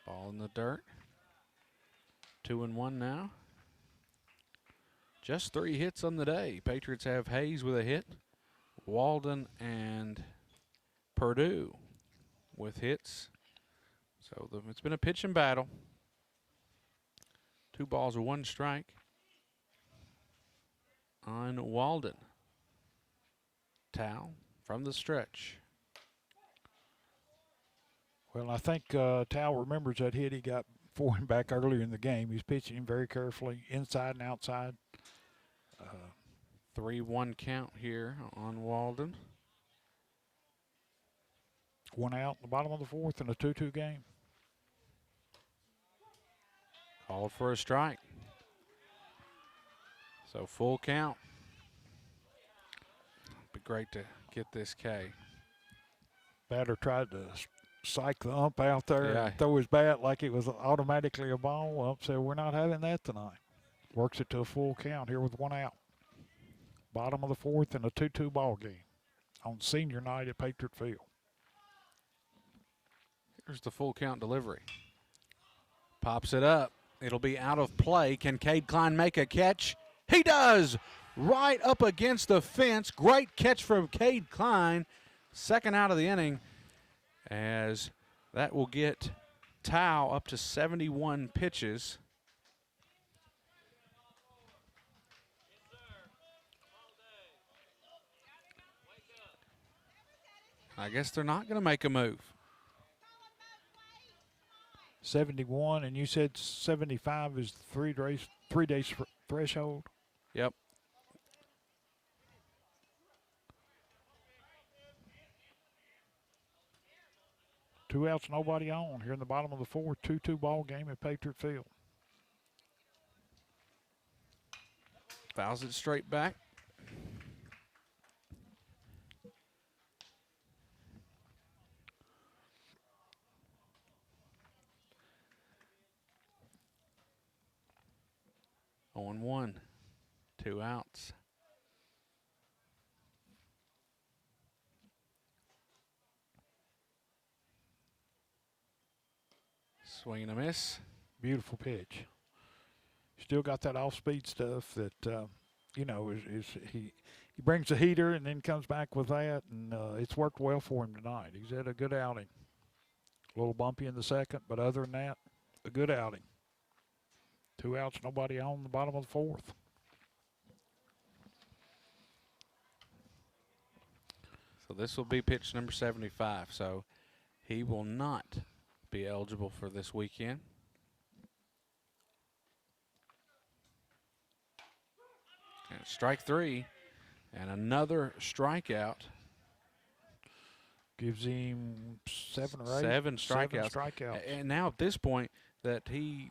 Ball in the dirt. 2-1 now. Just 3 hits on the day. Patriots have Hayes with a hit, Walden and Purdue with hits. So it's been a pitching battle. 2 balls and 1 strike on Walden. Tao from the stretch. Well, I think Tal remembers that hit he got for him back earlier in the game. He's pitching him very carefully, inside and outside. 3-1 count here on Walden. One out in the bottom of the fourth in a 2-2 game. Called for a strike. So full count. Be great to get this K. Batter tried to psych the ump out there Yeah. and throw his bat like it was automatically a ball. Ump said, we're not having that tonight. Works it to a full count here with one out. Bottom of the fourth in a 2-2 ball game on senior night at Patriot Field. Here's the full count delivery. Pops it up. It'll be out of play. Can Cade Klein make a catch? He does! Right up against the fence. Great catch from Cade Klein. Second out of the inning, as that will get Tao up to 71 pitches. I guess they're not going to make a move. 71, and you said 75 is the 3 days threshold? Yep. Two outs, nobody on here in the bottom of the fourth. 2-2 ball game at Patriot Field. Fouls it straight back. On 1, 2 outs. Swing and a miss. Beautiful pitch. Still got that off-speed stuff that, you know, he brings a heater and then comes back with that, and it's worked well for him tonight. He's had a good outing. A little bumpy in the second, but other than that, a good outing. 2 outs, nobody on the bottom of the fourth. So this will be pitch number 75. So he will not be eligible for this weekend. And strike 3, and another strikeout. Gives him 7 or 8. 7 strikeouts. 7 strikeouts. And now at this point that he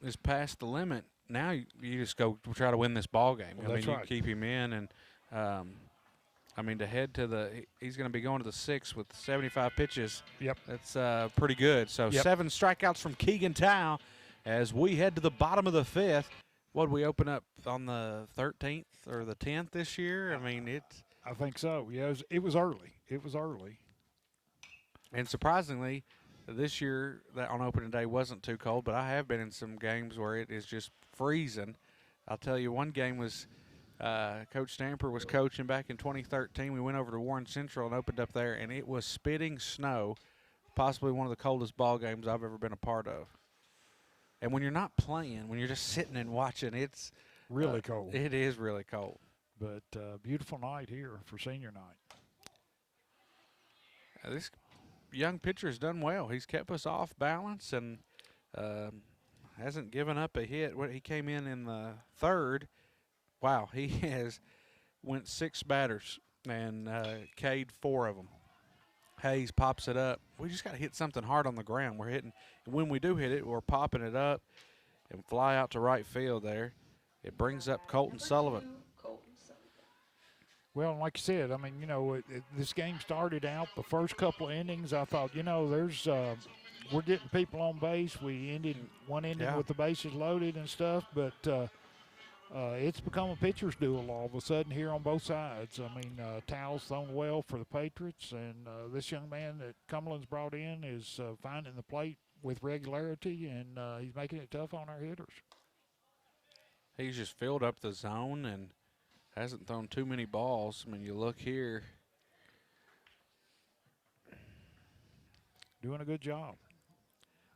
is past the limit, now you just go try to win this ball game. Well, I mean, that's right. you keep him in, and I mean, to head to he's going to be going to the 6th with 75 pitches. Yep. That's pretty good. So Yep. 7 strikeouts from Keegan Tao as we head to the bottom of the 5th. What did we open up on the 13th or the 10th this year? I mean, I think so. Yeah, it was early. It was early. And surprisingly, this year that on opening day wasn't too cold, but I have been in some games where it is just freezing. I'll tell you, one game was Coach Stamper was coaching back in 2013. We went over to Warren Central and opened up there, and it was spitting snow, possibly one of the coldest ball games I've ever been a part of. And when you're not playing, when you're just sitting and watching, it's really cold. It is really cold. But beautiful night here for senior night. This young pitcher has done well. He's kept us off balance and hasn't given up a hit. He came in the 3rd. Wow, he has went 6 batters and K'd 4 of them. Hayes pops it up. We just got to hit something hard on the ground. We're hitting, and when we do hit it, we're popping it up and fly out to right field there. It brings up Colton Sullivan. Well, like you said, I mean, you know, this game started out the first couple of innings. I thought, you know, we're getting people on base. We ended one inning with the bases loaded and stuff, but it's become a pitcher's duel all of a sudden here on both sides. I mean, Tao's thrown well for the Patriots, and this young man that Cumberland's brought in is finding the plate with regularity, and he's making it tough on our hitters. He's just filled up the zone and hasn't thrown too many balls. I mean, you look here. Doing a good job.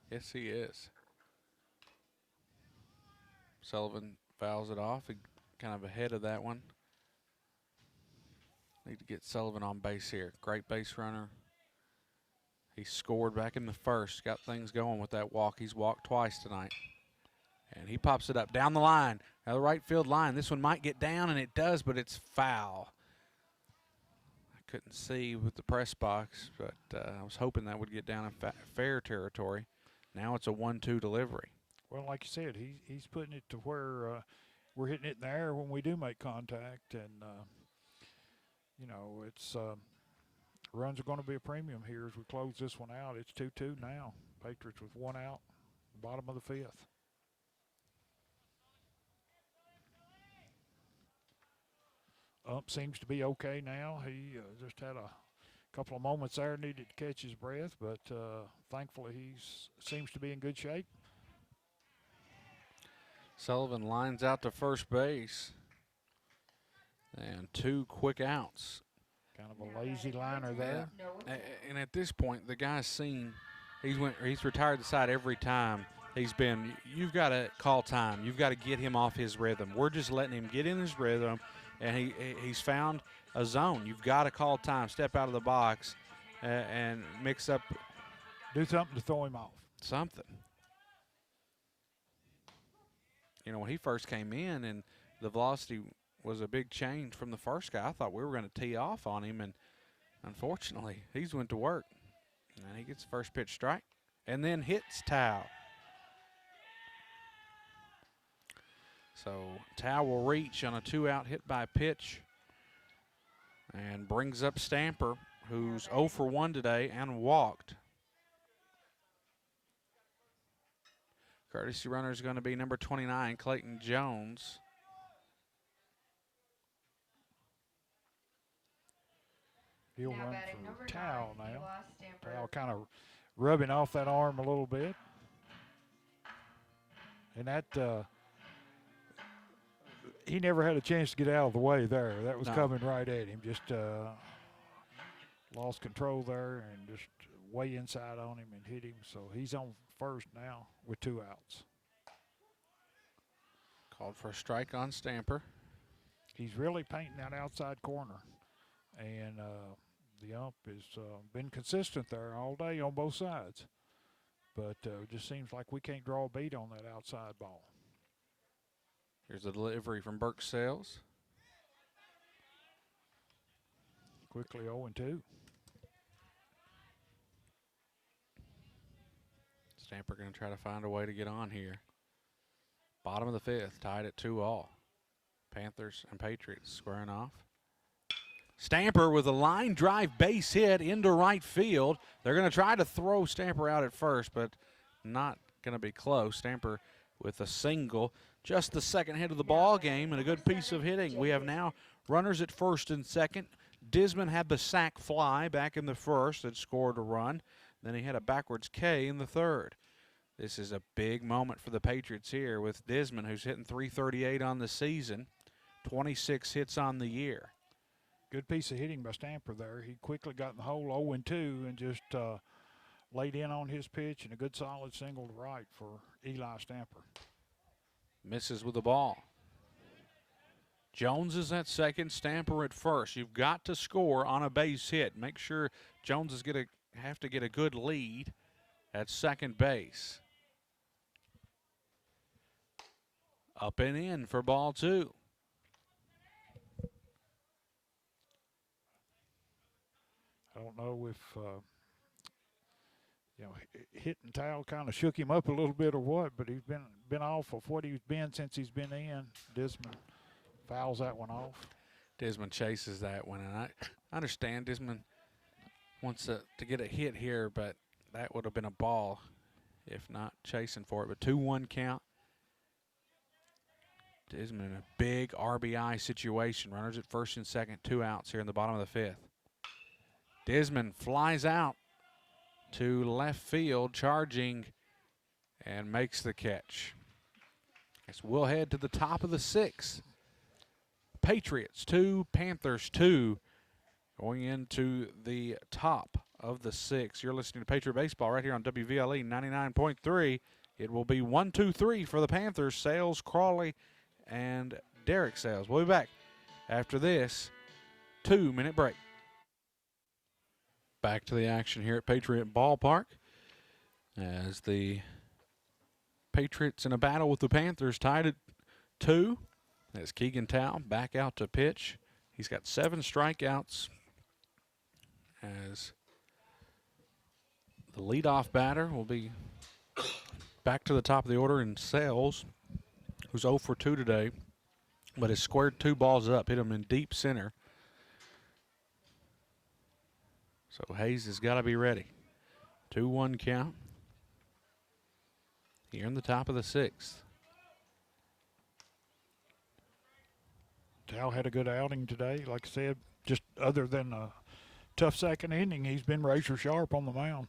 Yes, he is. Sullivan fouls it off. He kind of ahead of that one. Need to get Sullivan on base here. Great base runner. He scored back in the 1st. Got things going with that walk. He's walked twice tonight. And he pops it up down the line. Now the right field line. This one might get down, and it does, but it's foul. I couldn't see with the press box, but I was hoping that would get down in fair territory. Now it's a 1-2 delivery. Well, like you said, he's putting it to where we're hitting it in the air when we do make contact, and you know, it's runs are going to be a premium here as we close this one out. It's 2-2 now. Patriots with 1 out, bottom of the 5th. Ump seems to be okay now. He just had a couple of moments there, needed to catch his breath, but thankfully he seems to be in good shape. Sullivan lines out to first base. And 2 quick outs. Kind of a lazy liner there. And at this point, the guy's seen, he's retired the side every time he's been. You've got to call time. You've got to get him off his rhythm. We're just letting him get in his rhythm, and he's found a zone. You've got to call time, step out of the box, and mix up. Do something to throw him off. Something. You know, when he first came in and the velocity was a big change from the first guy, I thought we were going to tee off on him, and unfortunately, he's went to work. And he gets the first pitch strike and then hits Tao. So Tao will reach on a 2-out hit by pitch and brings up Stamper, who's 0 for 1 today and walked. Courtesy runner is going to be number 29, Clayton Jones. He'll run for Tao now. Tao kind of rubbing off that arm a little bit. And that, he never had a chance to get out of the way there. That was coming right at him. Just lost control there and just way inside on him and hit him. So he's on first now with 2 outs. Called for a strike on Stamper. He's really painting that outside corner. And the ump has been consistent there all day on both sides. but it just seems like we can't draw a beat on that outside ball. Here's a delivery from Burke Sales. Quickly 0-2. Stamper going to try to find a way to get on here. Bottom of the fifth, tied at 2-all. Panthers and Patriots squaring off. Stamper with a line drive base hit into right field. They're going to try to throw Stamper out at first, but not going to be close. Stamper with a single. Just the second hit of the ball game and a good piece of hitting. We have now runners at first and second. Disman had the sac fly back in the first and scored a run. Then he had a backwards K in the third. This is a big moment for the Patriots here with Disman, who's hitting .338 on the season, 26 hits on the year. Good piece of hitting by Stamper there. He quickly got in the hole 0-2 and just laid in on his pitch and a good solid single to right for Eli Stamper. Misses with the ball. Jones is at second, Stamper at first. You've got to score on a base hit. Make sure Jones is going to have to get a good lead at second base. Up and in for ball two. I don't know if hitting towel kind of shook him up a little bit or what, but he's been off of what he's been since he's been in. Disman fouls that one off. Disman chases that one, and I understand Disman wants to get a hit here, but that would have been a ball if not chasing for it. But 2-1 count. Disman in a big RBI situation. Runners at first and second, 2 outs here in the bottom of the fifth. Disman flies out to left field, charging, and makes the catch. As we'll head to the top of the sixth. Patriots 2, Panthers 2, going into the top of the sixth. You're listening to Patriot Baseball right here on WVLE 99.3. It will be 1-2-3 for the Panthers. Sales, Crawley, and Derek Sales. We'll be back after this 2-minute break. Back to the action here at Patriot Ballpark as the Patriots in a battle with the Panthers tied at 2. As Keegan Tao back out to pitch. He's got 7 strikeouts as the leadoff batter will be back to the top of the order in Sales, who's 0 for 2 today, but has squared 2 balls up, hit him in deep center. So Hayes has got to be ready. 2-1 count here in the top of the sixth. Tao had a good outing today. Like I said, just other than a tough second inning, he's been razor sharp on the mound.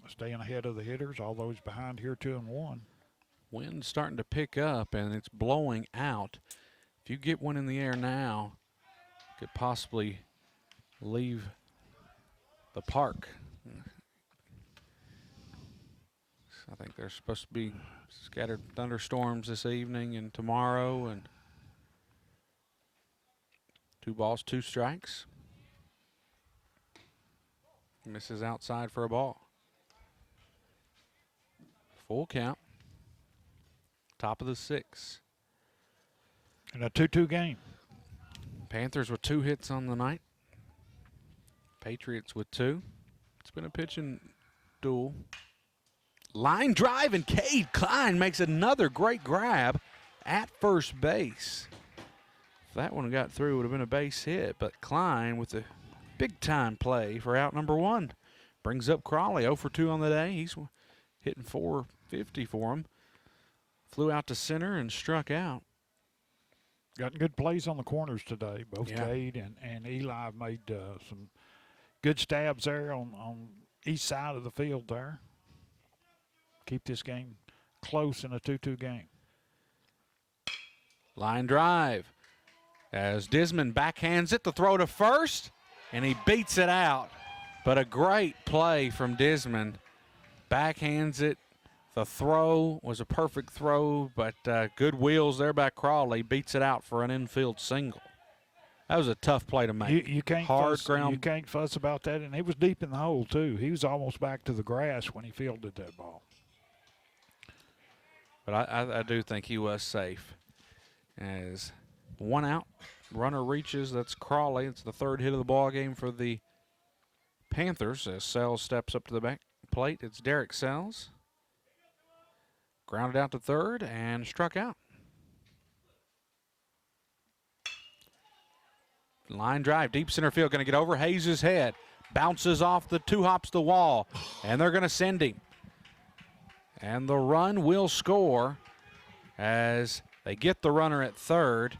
Staying ahead of the hitters, although he's behind here 2-1. Wind's starting to pick up, and it's blowing out. If you get one in the air now, could possibly leave the park. I think there's supposed to be scattered thunderstorms this evening and tomorrow, and 2 balls, 2 strikes. Misses outside for a ball. Full count. Top of the sixth. And a 2-2 game. Panthers with 2 hits on the night. Patriots with 2. It's been a pitching duel. Line drive, and Cade Klein makes another great grab at first base. If that one got through, it would have been a base hit, but Klein with a big-time play for out number 1. Brings up Crawley, 0 for 2 on the day. He's hitting .450 for him. Flew out to center and struck out. Got good plays on the corners today. Both Cade and Eli made some good stabs there on each side of the field there. Keep this game close in a 2-2 game. Line drive as Disman backhands it to throw to first, and he beats it out. But a great play from Disman. Backhands it. The throw was a perfect throw, but good wheels there by Crawley. Beats it out for an infield single. That was a tough play to make. You can't Hard fuss, ground. You can't fuss about that, and he was deep in the hole too. He was almost back to the grass when he fielded that ball. But I do think he was safe. As one out, runner reaches. That's Crawley. It's the third hit of the ball game for the Panthers as Sells steps up to the back plate. It's Derek Sells. Grounded out to third and struck out. Line drive, deep center field, going to get over Hayes' head. Bounces off the two hops the wall, and they're going to send him. And the run will score as they get the runner at third,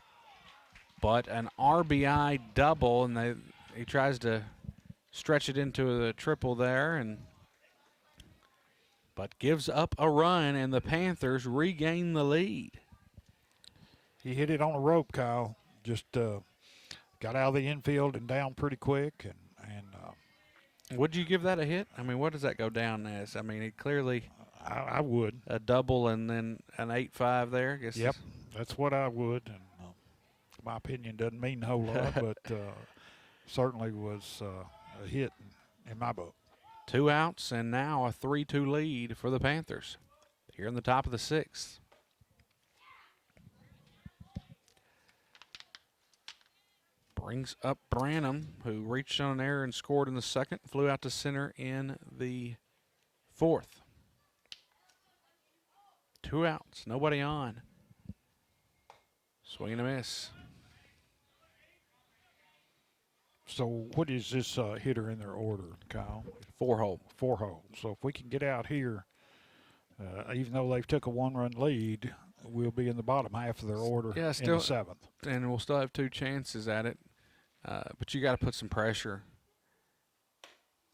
but an RBI double, and he tries to stretch it into the triple there, but gives up a run, and the Panthers regain the lead. He hit it on a rope, Kyle. Just got out of the infield and down pretty quick, and would you give that a hit? I mean, what does that go down as? I mean, it clearly I would. A double and then an 8-5 there, I guess. Yep, that's what I would, and my opinion doesn't mean a whole lot, but certainly was a hit in my book. 2 outs and now a 3-2 lead for the Panthers here in the top of the 6th. Brings up Branham, who reached on an error and scored in the second, flew out to center in the 4th. 2 outs, nobody on. Swing and a miss. So what is this hitter in their order, Kyle? 4-hole. 4-hole. So if we can get out here, even though they've took a 1-run lead, we'll be in the bottom half of their order in the 7th. And we'll still have 2 chances at it. But you got to put some pressure.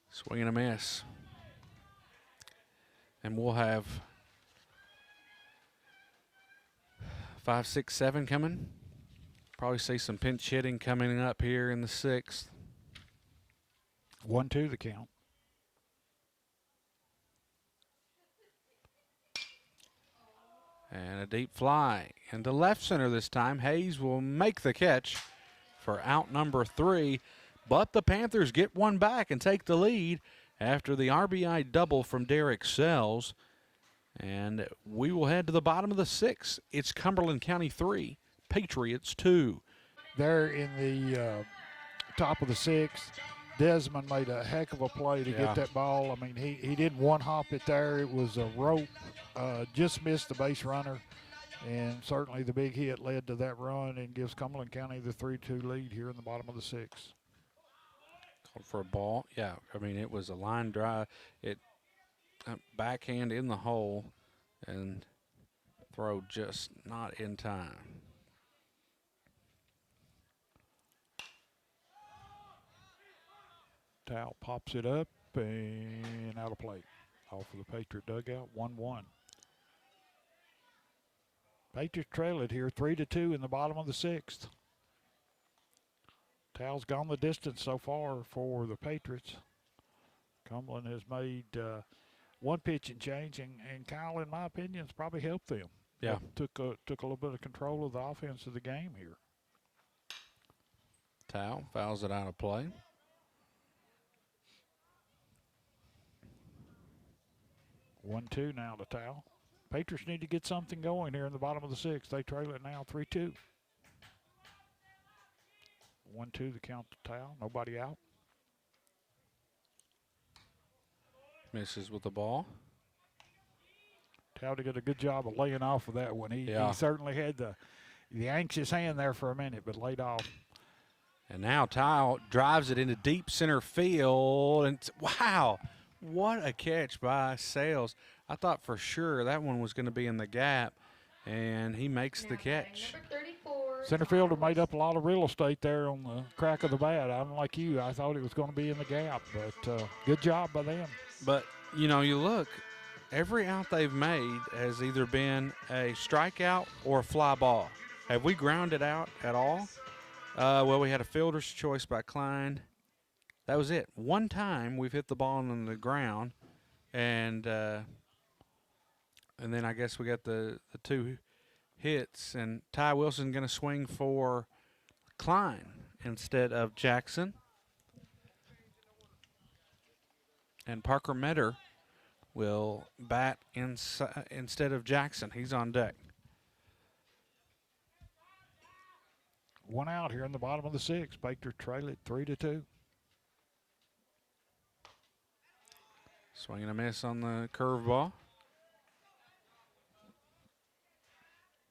Swing and a miss. And we'll have 5, 6, 7 coming. Probably see some pinch hitting coming up here in the 6th. 1-2 the count. And a deep fly into left center this time. Hayes will make the catch for out number 3, but the Panthers get one back and take the lead after the RBI double from Derek Sells. And we will head to the bottom of the 6th. It's Cumberland County 3, Patriots 2. There in the top of the 6th, Desmond made a heck of a play to get that ball. I mean, he didn't one-hop it there. It was a rope, just missed the base runner. And certainly the big hit led to that run and gives Cumberland County the 3-2 lead here in the bottom of the 6th. Called for a ball. Yeah, I mean, it was a line drive. It backhand in the hole and throw just not in time. Towel pops it up and out of play. Off of the Patriot dugout, 1-1. Patriots trail it here, 3-2 in the bottom of the 6th. Towel's gone the distance so far for the Patriots. Cumberland has made one pitching change, and Kyle, in my opinion, has probably helped them. Yeah. Took a little bit of control of the offense of the game here. Towel fouls it out of play. One, 2 now to Towel. Patriots need to get something going here in the bottom of the 6th. They trail it now 3-2. 1-2 the count to Towel. Nobody out. Misses with the ball. Towel did a good job of laying off of that one. He certainly had the anxious hand there for a minute, but laid off. And now Towel drives it into deep center field. And wow, what a catch by Sales. I thought for sure that one was going to be in the gap, and he makes the catch. Center fielder made up a lot of real estate there on the crack of the bat. I'm like you. I thought it was going to be in the gap, but good job by them. But, you know, you look, every out they've made has either been a strikeout or a fly ball. Have we grounded out at all? Well, we had a fielder's choice by Klein. That was it. One time we've hit the ball on the ground, and then I guess we got the 2 hits, and Ty Wilson going to swing for Klein instead of Jackson. And Parker Metter will bat instead of Jackson. He's on deck. One out here in the bottom of the sixth. Patriots trail it 3-2. Swing and a miss on the curveball.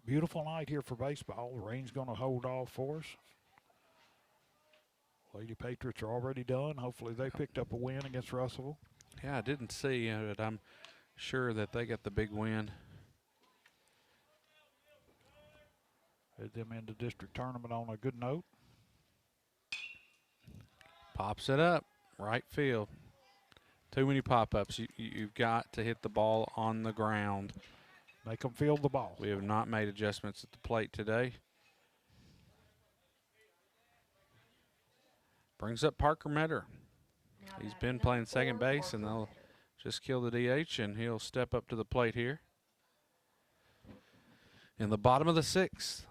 Beautiful night here for baseball. The rain's going to hold off for us. Lady Patriots are already done. Hopefully they picked up a win against Russellville. Yeah, I didn't see, but I'm sure that they got the big win. Had them in the district tournament on a good note. Pops it up, right field. Too many pop-ups. You've got to hit the ball on the ground. Make them field the ball. We have not made adjustments at the plate today. Brings up Parker Metter. He's been playing second base, and they'll just kill the DH, and he'll step up to the plate here. In the bottom of the sixth.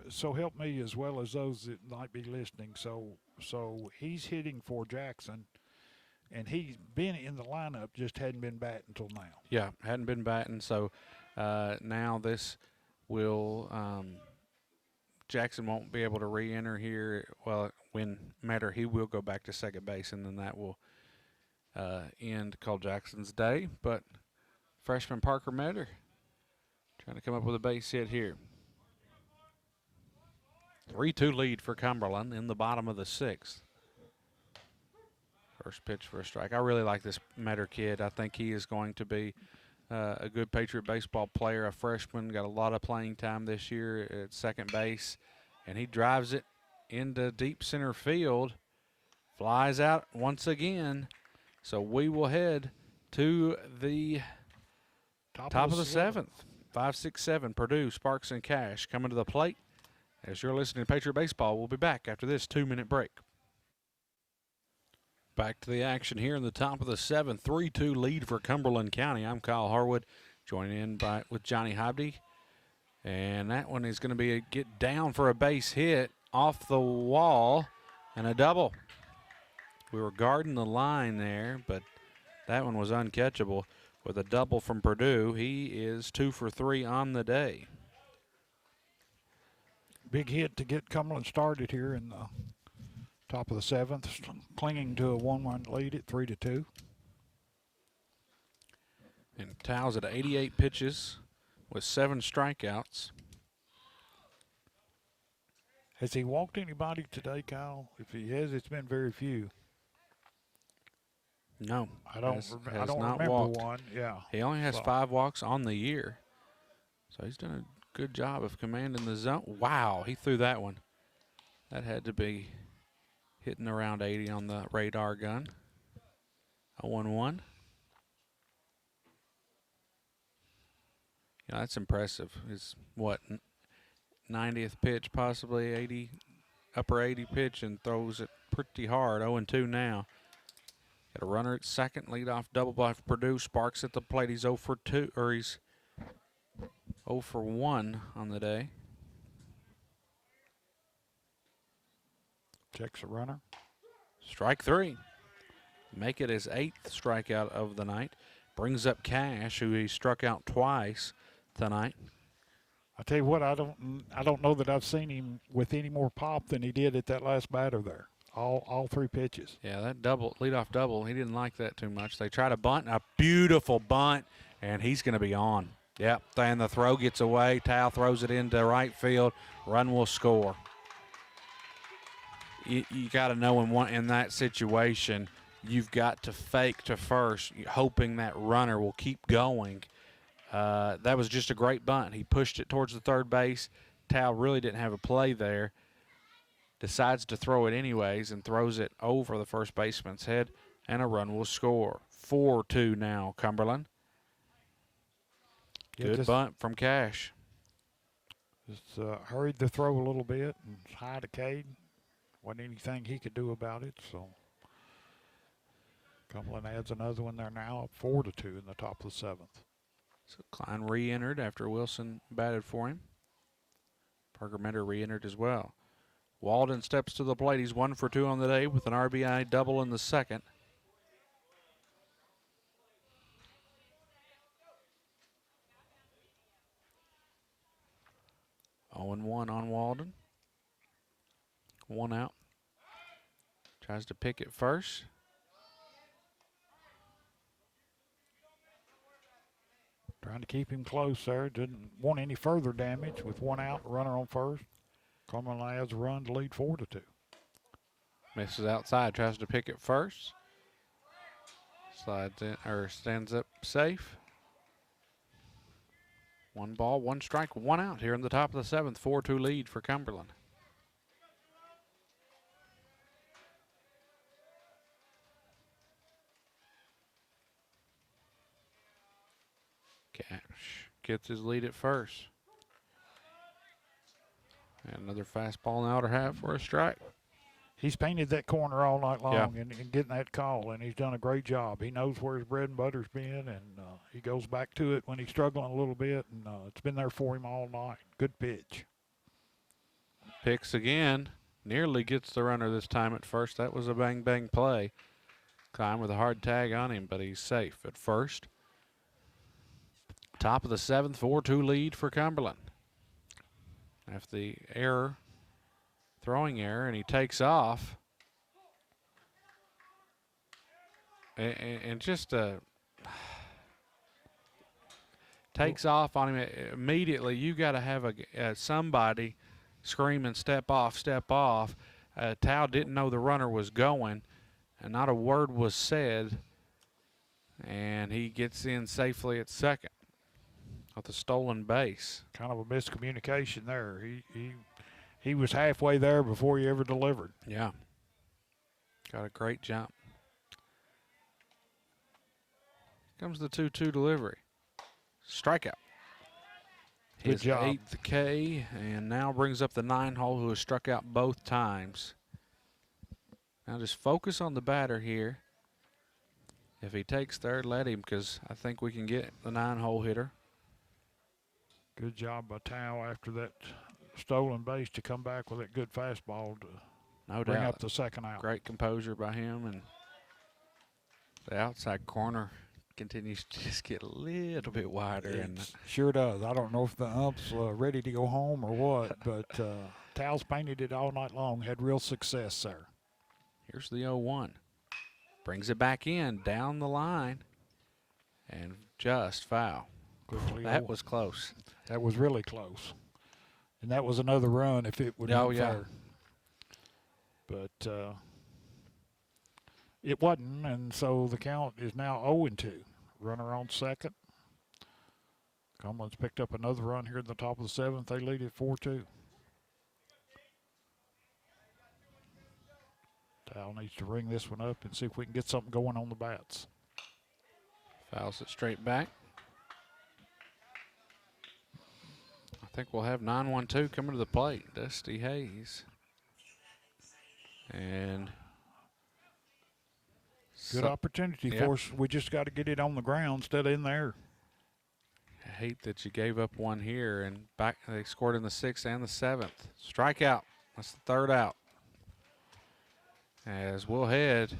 So help me as well as those that might be listening. So he's hitting for Jackson, and he's been in the lineup, just hadn't been batting until now. Yeah, hadn't been batting, so now this will Jackson won't be able to re-enter here. Well, when Metter, he will go back to second base, and then that will end Cole Jackson's day. But freshman Parker Metter trying to come up with a base hit here. 3-2 lead for Cumberland in the bottom of the sixth. First pitch for a strike. I really like this Metter kid. I think he is going to be a good Patriot baseball player, a freshman, got a lot of playing time this year at second base, and he drives it into deep center field, flies out once again. So we will head to the top of the seventh. 5, 6, 7, Purdue, Sparks, and Cash coming to the plate. As you're listening to Patriot Baseball, we'll be back after this 2-minute break. Back to the action here in the top of the seventh. 3-2 lead for Cumberland County. I'm Kyle Harwood, joining in with Johnny Hobdy. And that one is going to be a get down for a base hit off the wall and a double. We were guarding the line there, but that one was uncatchable. With a double from Purdue, he is 2 for 3 on the day. Big hit to get Cumberland started here in the top of the seventh, clinging to a 1-1 lead at 3-2. And Tow's at 88 pitches with 7 strikeouts. Has he walked anybody today, Kyle? If he has, it's been very few. No, I don't not remember walked. one. Yeah, he only has 5 walks on the year, so he's done a good job of commanding the zone. Wow, he threw that one. That had to be hitting around 80 on the radar gun. A 1-1. Yeah, that's impressive. His what, 90th pitch, possibly upper 80 pitch, and throws it pretty hard. 0-2 now. Got a runner at second, lead off double by Purdue. Sparks at the plate. He's 0 for 2, or he's 0 for 1 on the day. checks the runner. Strike 3. Make it his 8th strikeout of the night. Brings up Cash, who he struck out twice tonight. I tell you what, I don't know that I've seen him with any more pop than he did at that last batter there. All 3 pitches. Yeah, that leadoff double, he didn't like that too much. They tried a bunt, a beautiful bunt, and he's going to be on. Yep, and the throw gets away. Tao throws it into right field. Run will score. You got to know in that situation, you've got to fake to first, hoping that runner will keep going. That was just a great bunt. He pushed it towards the third base. Tao really didn't have a play there. Decides to throw it anyways and throws it over the first baseman's head, and a run will score. 4-2 now, Cumberland. Good bunt from Cash. Just hurried the throw a little bit and high decayed. Wasn't anything he could do about it, so Cumberland adds another one there now, up 4-2 in the top of the 7th. So Klein re-entered after Wilson batted for him. Parker Metter re-entered as well. Walden steps to the plate. He's 1 for 2 on the day with an RBI double in the second. Oh and 1 on Walden. 1 out. Tries to pick it first. Trying to keep him close there. Didn't want any further damage with 1 out, runner on first. Cumberland has a run to lead 4-2. Misses outside, tries to pick it first. Slides in, or stands up safe. 1 ball, 1 strike, 1 out here in the top of the 7th. 4-2 lead for Cumberland. Cash gets his lead at first. And another fastball in the outer half for a strike. He's painted that corner all night long Yeah. and getting that call, and he's done a great job. He knows where his bread and butter's been, and he goes back to it when he's struggling a little bit, and it's been there for him all night. Good pitch. Picks again. Nearly gets the runner this time at first. That was a bang-bang play. Klein with a hard tag on him, but he's safe at first. Top of the 7th, 4-2 lead for Cumberland. After the error, throwing error, and he takes off. And just takes off on him immediately. You got to have somebody screaming, step off, step off. Tao didn't know the runner was going, and not a word was said. And he gets in safely at second with a stolen base. Kind of a miscommunication there. He was halfway there before he ever delivered. Yeah. Got a great jump. Comes the 2-2 delivery. Strikeout. Good His job. 8th K, and now brings up the 9-hole who has struck out both times. Now just focus on the batter here. If he takes third, let him, because I think we can get the 9-hole hitter. Good job by Tao after that stolen base to come back with that good fastball to No bring doubt. up the second out. Great composure by him, and the outside corner continues to just get a little bit wider. And It sure does. I don't know if the ump's ready to go home or what, but Tao's painted it all night long. Had real success there. here's the 0-1. Brings it back in, down the line, and just foul. Quickly, That was close. that was really close. And that was another run if it would have been fair. But it wasn't, and so the count is now 0-2. Runner on second. Cumberland's picked up another run here in the top of the 7th. They lead at 4-2. Tao needs to ring this one up and see if we can get something going on the bats. Fouls it straight back. I think we'll have 9-1-2 coming to the plate. Dusty Hayes. And Good opportunity for us. We just got to get it on the ground instead of in there. I hate that you gave up one here, and back they scored in the 6th and the 7th. Strikeout. That's the 3rd out. As we'll head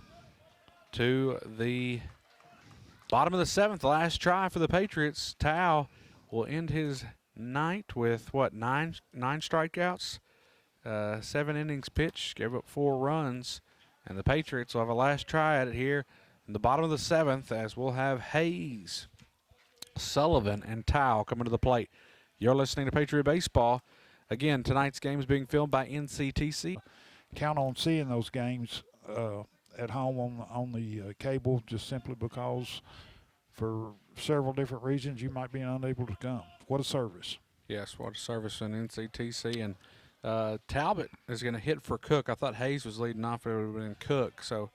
to the bottom of the 7th, last try for the Patriots. Tao will end his night with, what, nine strikeouts? 7 innings pitched, gave up 4 runs. And the Patriots will have a last try at it here in the bottom of the 7th, as we'll have Hayes, Sullivan, and Tao coming to the plate. You're listening to Patriot Baseball. Again, tonight's game is being filmed by NCTV. Count on seeing those games at home on the cable, just simply because for several different reasons you might be unable to come. What a service. Yes, what a service in NCTC. And Talbot is going to hit for Cook. I thought Hayes was leading off. It would have been Cook. So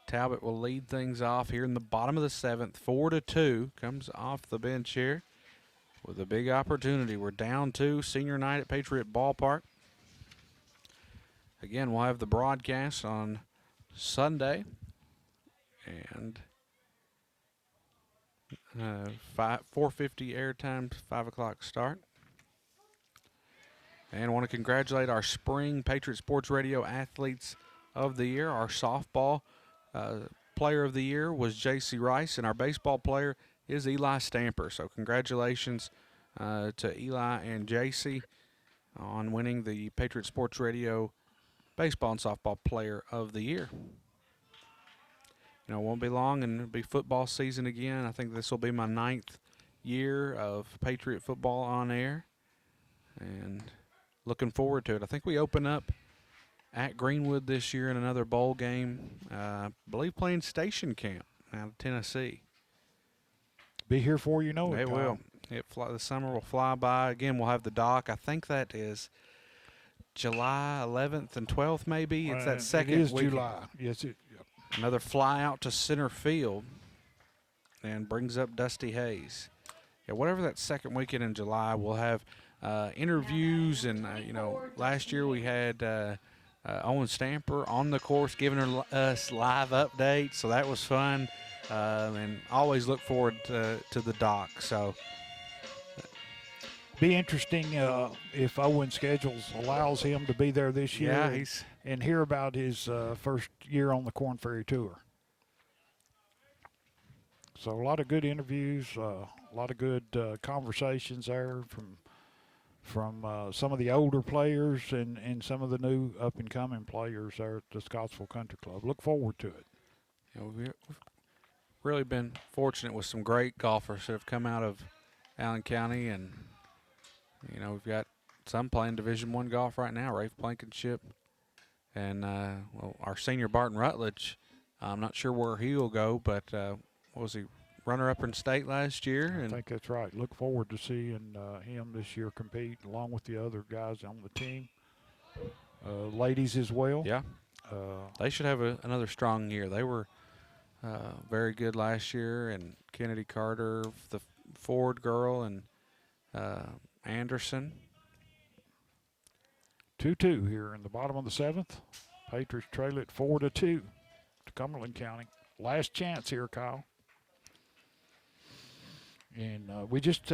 Talbot will lead things off here in the bottom of the 7th. 4-2. Comes off the bench here with a big opportunity. We're down 2. Senior night at Patriot Ballpark. Again, we'll have the broadcast on Sunday. And 4:50 airtime, 5 o'clock start. And want to congratulate our spring Patriot Sports Radio Athletes of the Year. Our softball player of the year was J.C. Rice, and our baseball player is Eli Stamper. So congratulations to Eli and J.C. on winning the Patriot Sports Radio Baseball and Softball Player of the Year. You know, it won't be long, and it'll be football season again. I think this will be my 9th year of Patriot football on air, and looking forward to it. I think we open up at Greenwood this year in another bowl game. I believe playing Station Camp out of Tennessee. Be here for you know it. It will. The summer will fly by. Again, we'll have the dock. I think that is July 11th and 12th, maybe. It's that second It is weekend. July. Yes, yep. Another fly out to center field and brings up Dusty Hayes. Yeah, whatever that second weekend in July, we'll have interviews. And, you know, last year we had Owen Stamper on the course giving us live updates, so that was fun. And always look forward to the dock. So Be interesting if Owen schedules allows him to be there this year. yeah, and hear about his first year on the Corn Ferry Tour. So a lot of good interviews, a lot of good conversations there from some of the older players and some of the new up-and-coming players there at the Scottsville Country Club. Look forward to it. you know, we've really been fortunate with some great golfers that have come out of Allen County, and you know, we've got some playing Division I golf right now. Rafe Blankenship, and well, our senior Barton Rutledge. I'm not sure where he will go, but what was he, runner-up in state last year? I And think that's right. Look forward to seeing him this year compete along with the other guys on the team. Ladies as well. yeah, they should have another strong year. They were very good last year, and Kennedy Carter, the Ford girl, and Anderson. 2-2 here in the bottom of the 7th. Patriots trail it 4-2 to Cumberland County. Last chance here, Kyle. And we just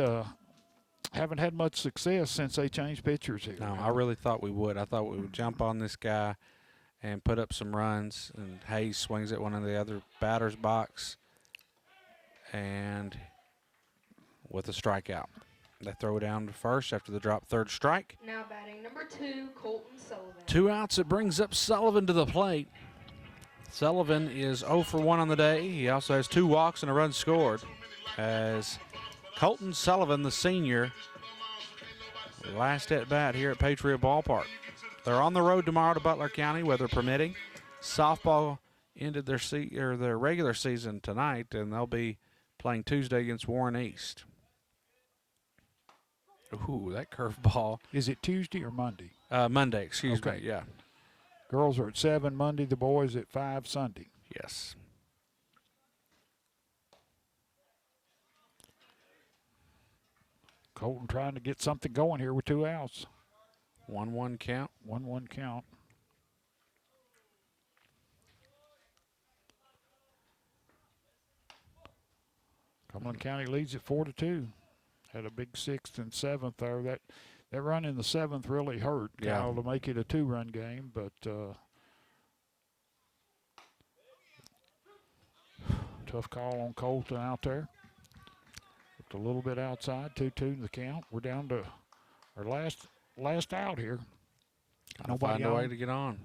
haven't had much success since they changed pitchers here. No, I really thought we would. I thought we would jump on this guy and put up some runs, and Hayes swings at one of the other batter's box and with a strikeout. They throw down to first after the drop third strike. Now batting number 2, Colton Sullivan. 2 outs. It brings up Sullivan to the plate. Sullivan is 0 for 1 on the day. He also has 2 walks and a run scored, as Colton Sullivan, the senior, last at bat here at Patriot Ballpark. They're on the road tomorrow to Butler County, weather permitting. Softball ended their regular season tonight, and they'll be playing Tuesday against Warren East. Ooh, that curveball. Is it Tuesday or Monday? Monday, excuse Okay. me, yeah. Girls are at 7 Monday, the boys at 5 Sunday. Yes. Colton trying to get something going here with 2 outs. 1-1 count. 1-1 count. Cumberland County leads at 4-2. Had a big 6th and 7th there. That run in the 7th really hurt Yeah. Kyle to make it a 2-run game, but tough call on Colton out there. Looked a little bit outside, 2-2 in the count. We're down to our last out here. Gotta find a way to get on.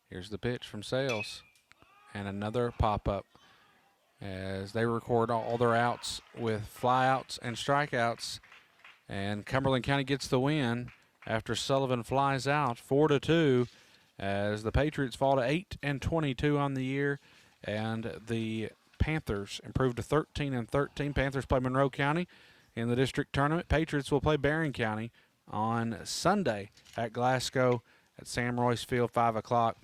Here's the pitch from Sales, and another pop-up as they record all their outs with flyouts and strikeouts, and Cumberland County gets the win after Sullivan flies out 4-2, as the Patriots fall to 8-22 on the year, and the Panthers improved to 13-13. Panthers play Monroe County in the district tournament. Patriots will play Barron County on Sunday at Glasgow at Sam Royce Field, 5 o'clock.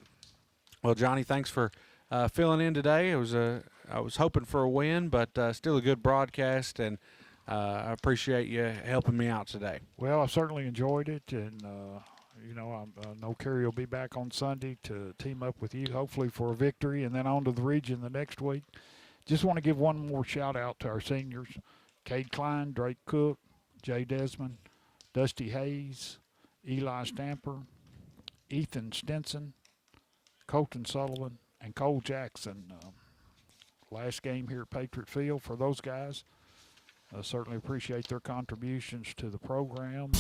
Well, Johnny, thanks for filling in today. I was hoping for a win, but still a good broadcast, and I appreciate you helping me out today. Well, I certainly enjoyed it, and you know, I know Kerry will be back on Sunday to team up with you, hopefully for a victory, and then on to the region the next week. Just want to give one more shout-out to our seniors, Cade Klein, Drake Cook, Jay Desmond, Dusty Hayes, Eli Stamper, Ethan Stinson, Colton Sullivan, and Cole Jackson. Last game here at Patriot Field for those guys. I certainly appreciate their contributions to the program.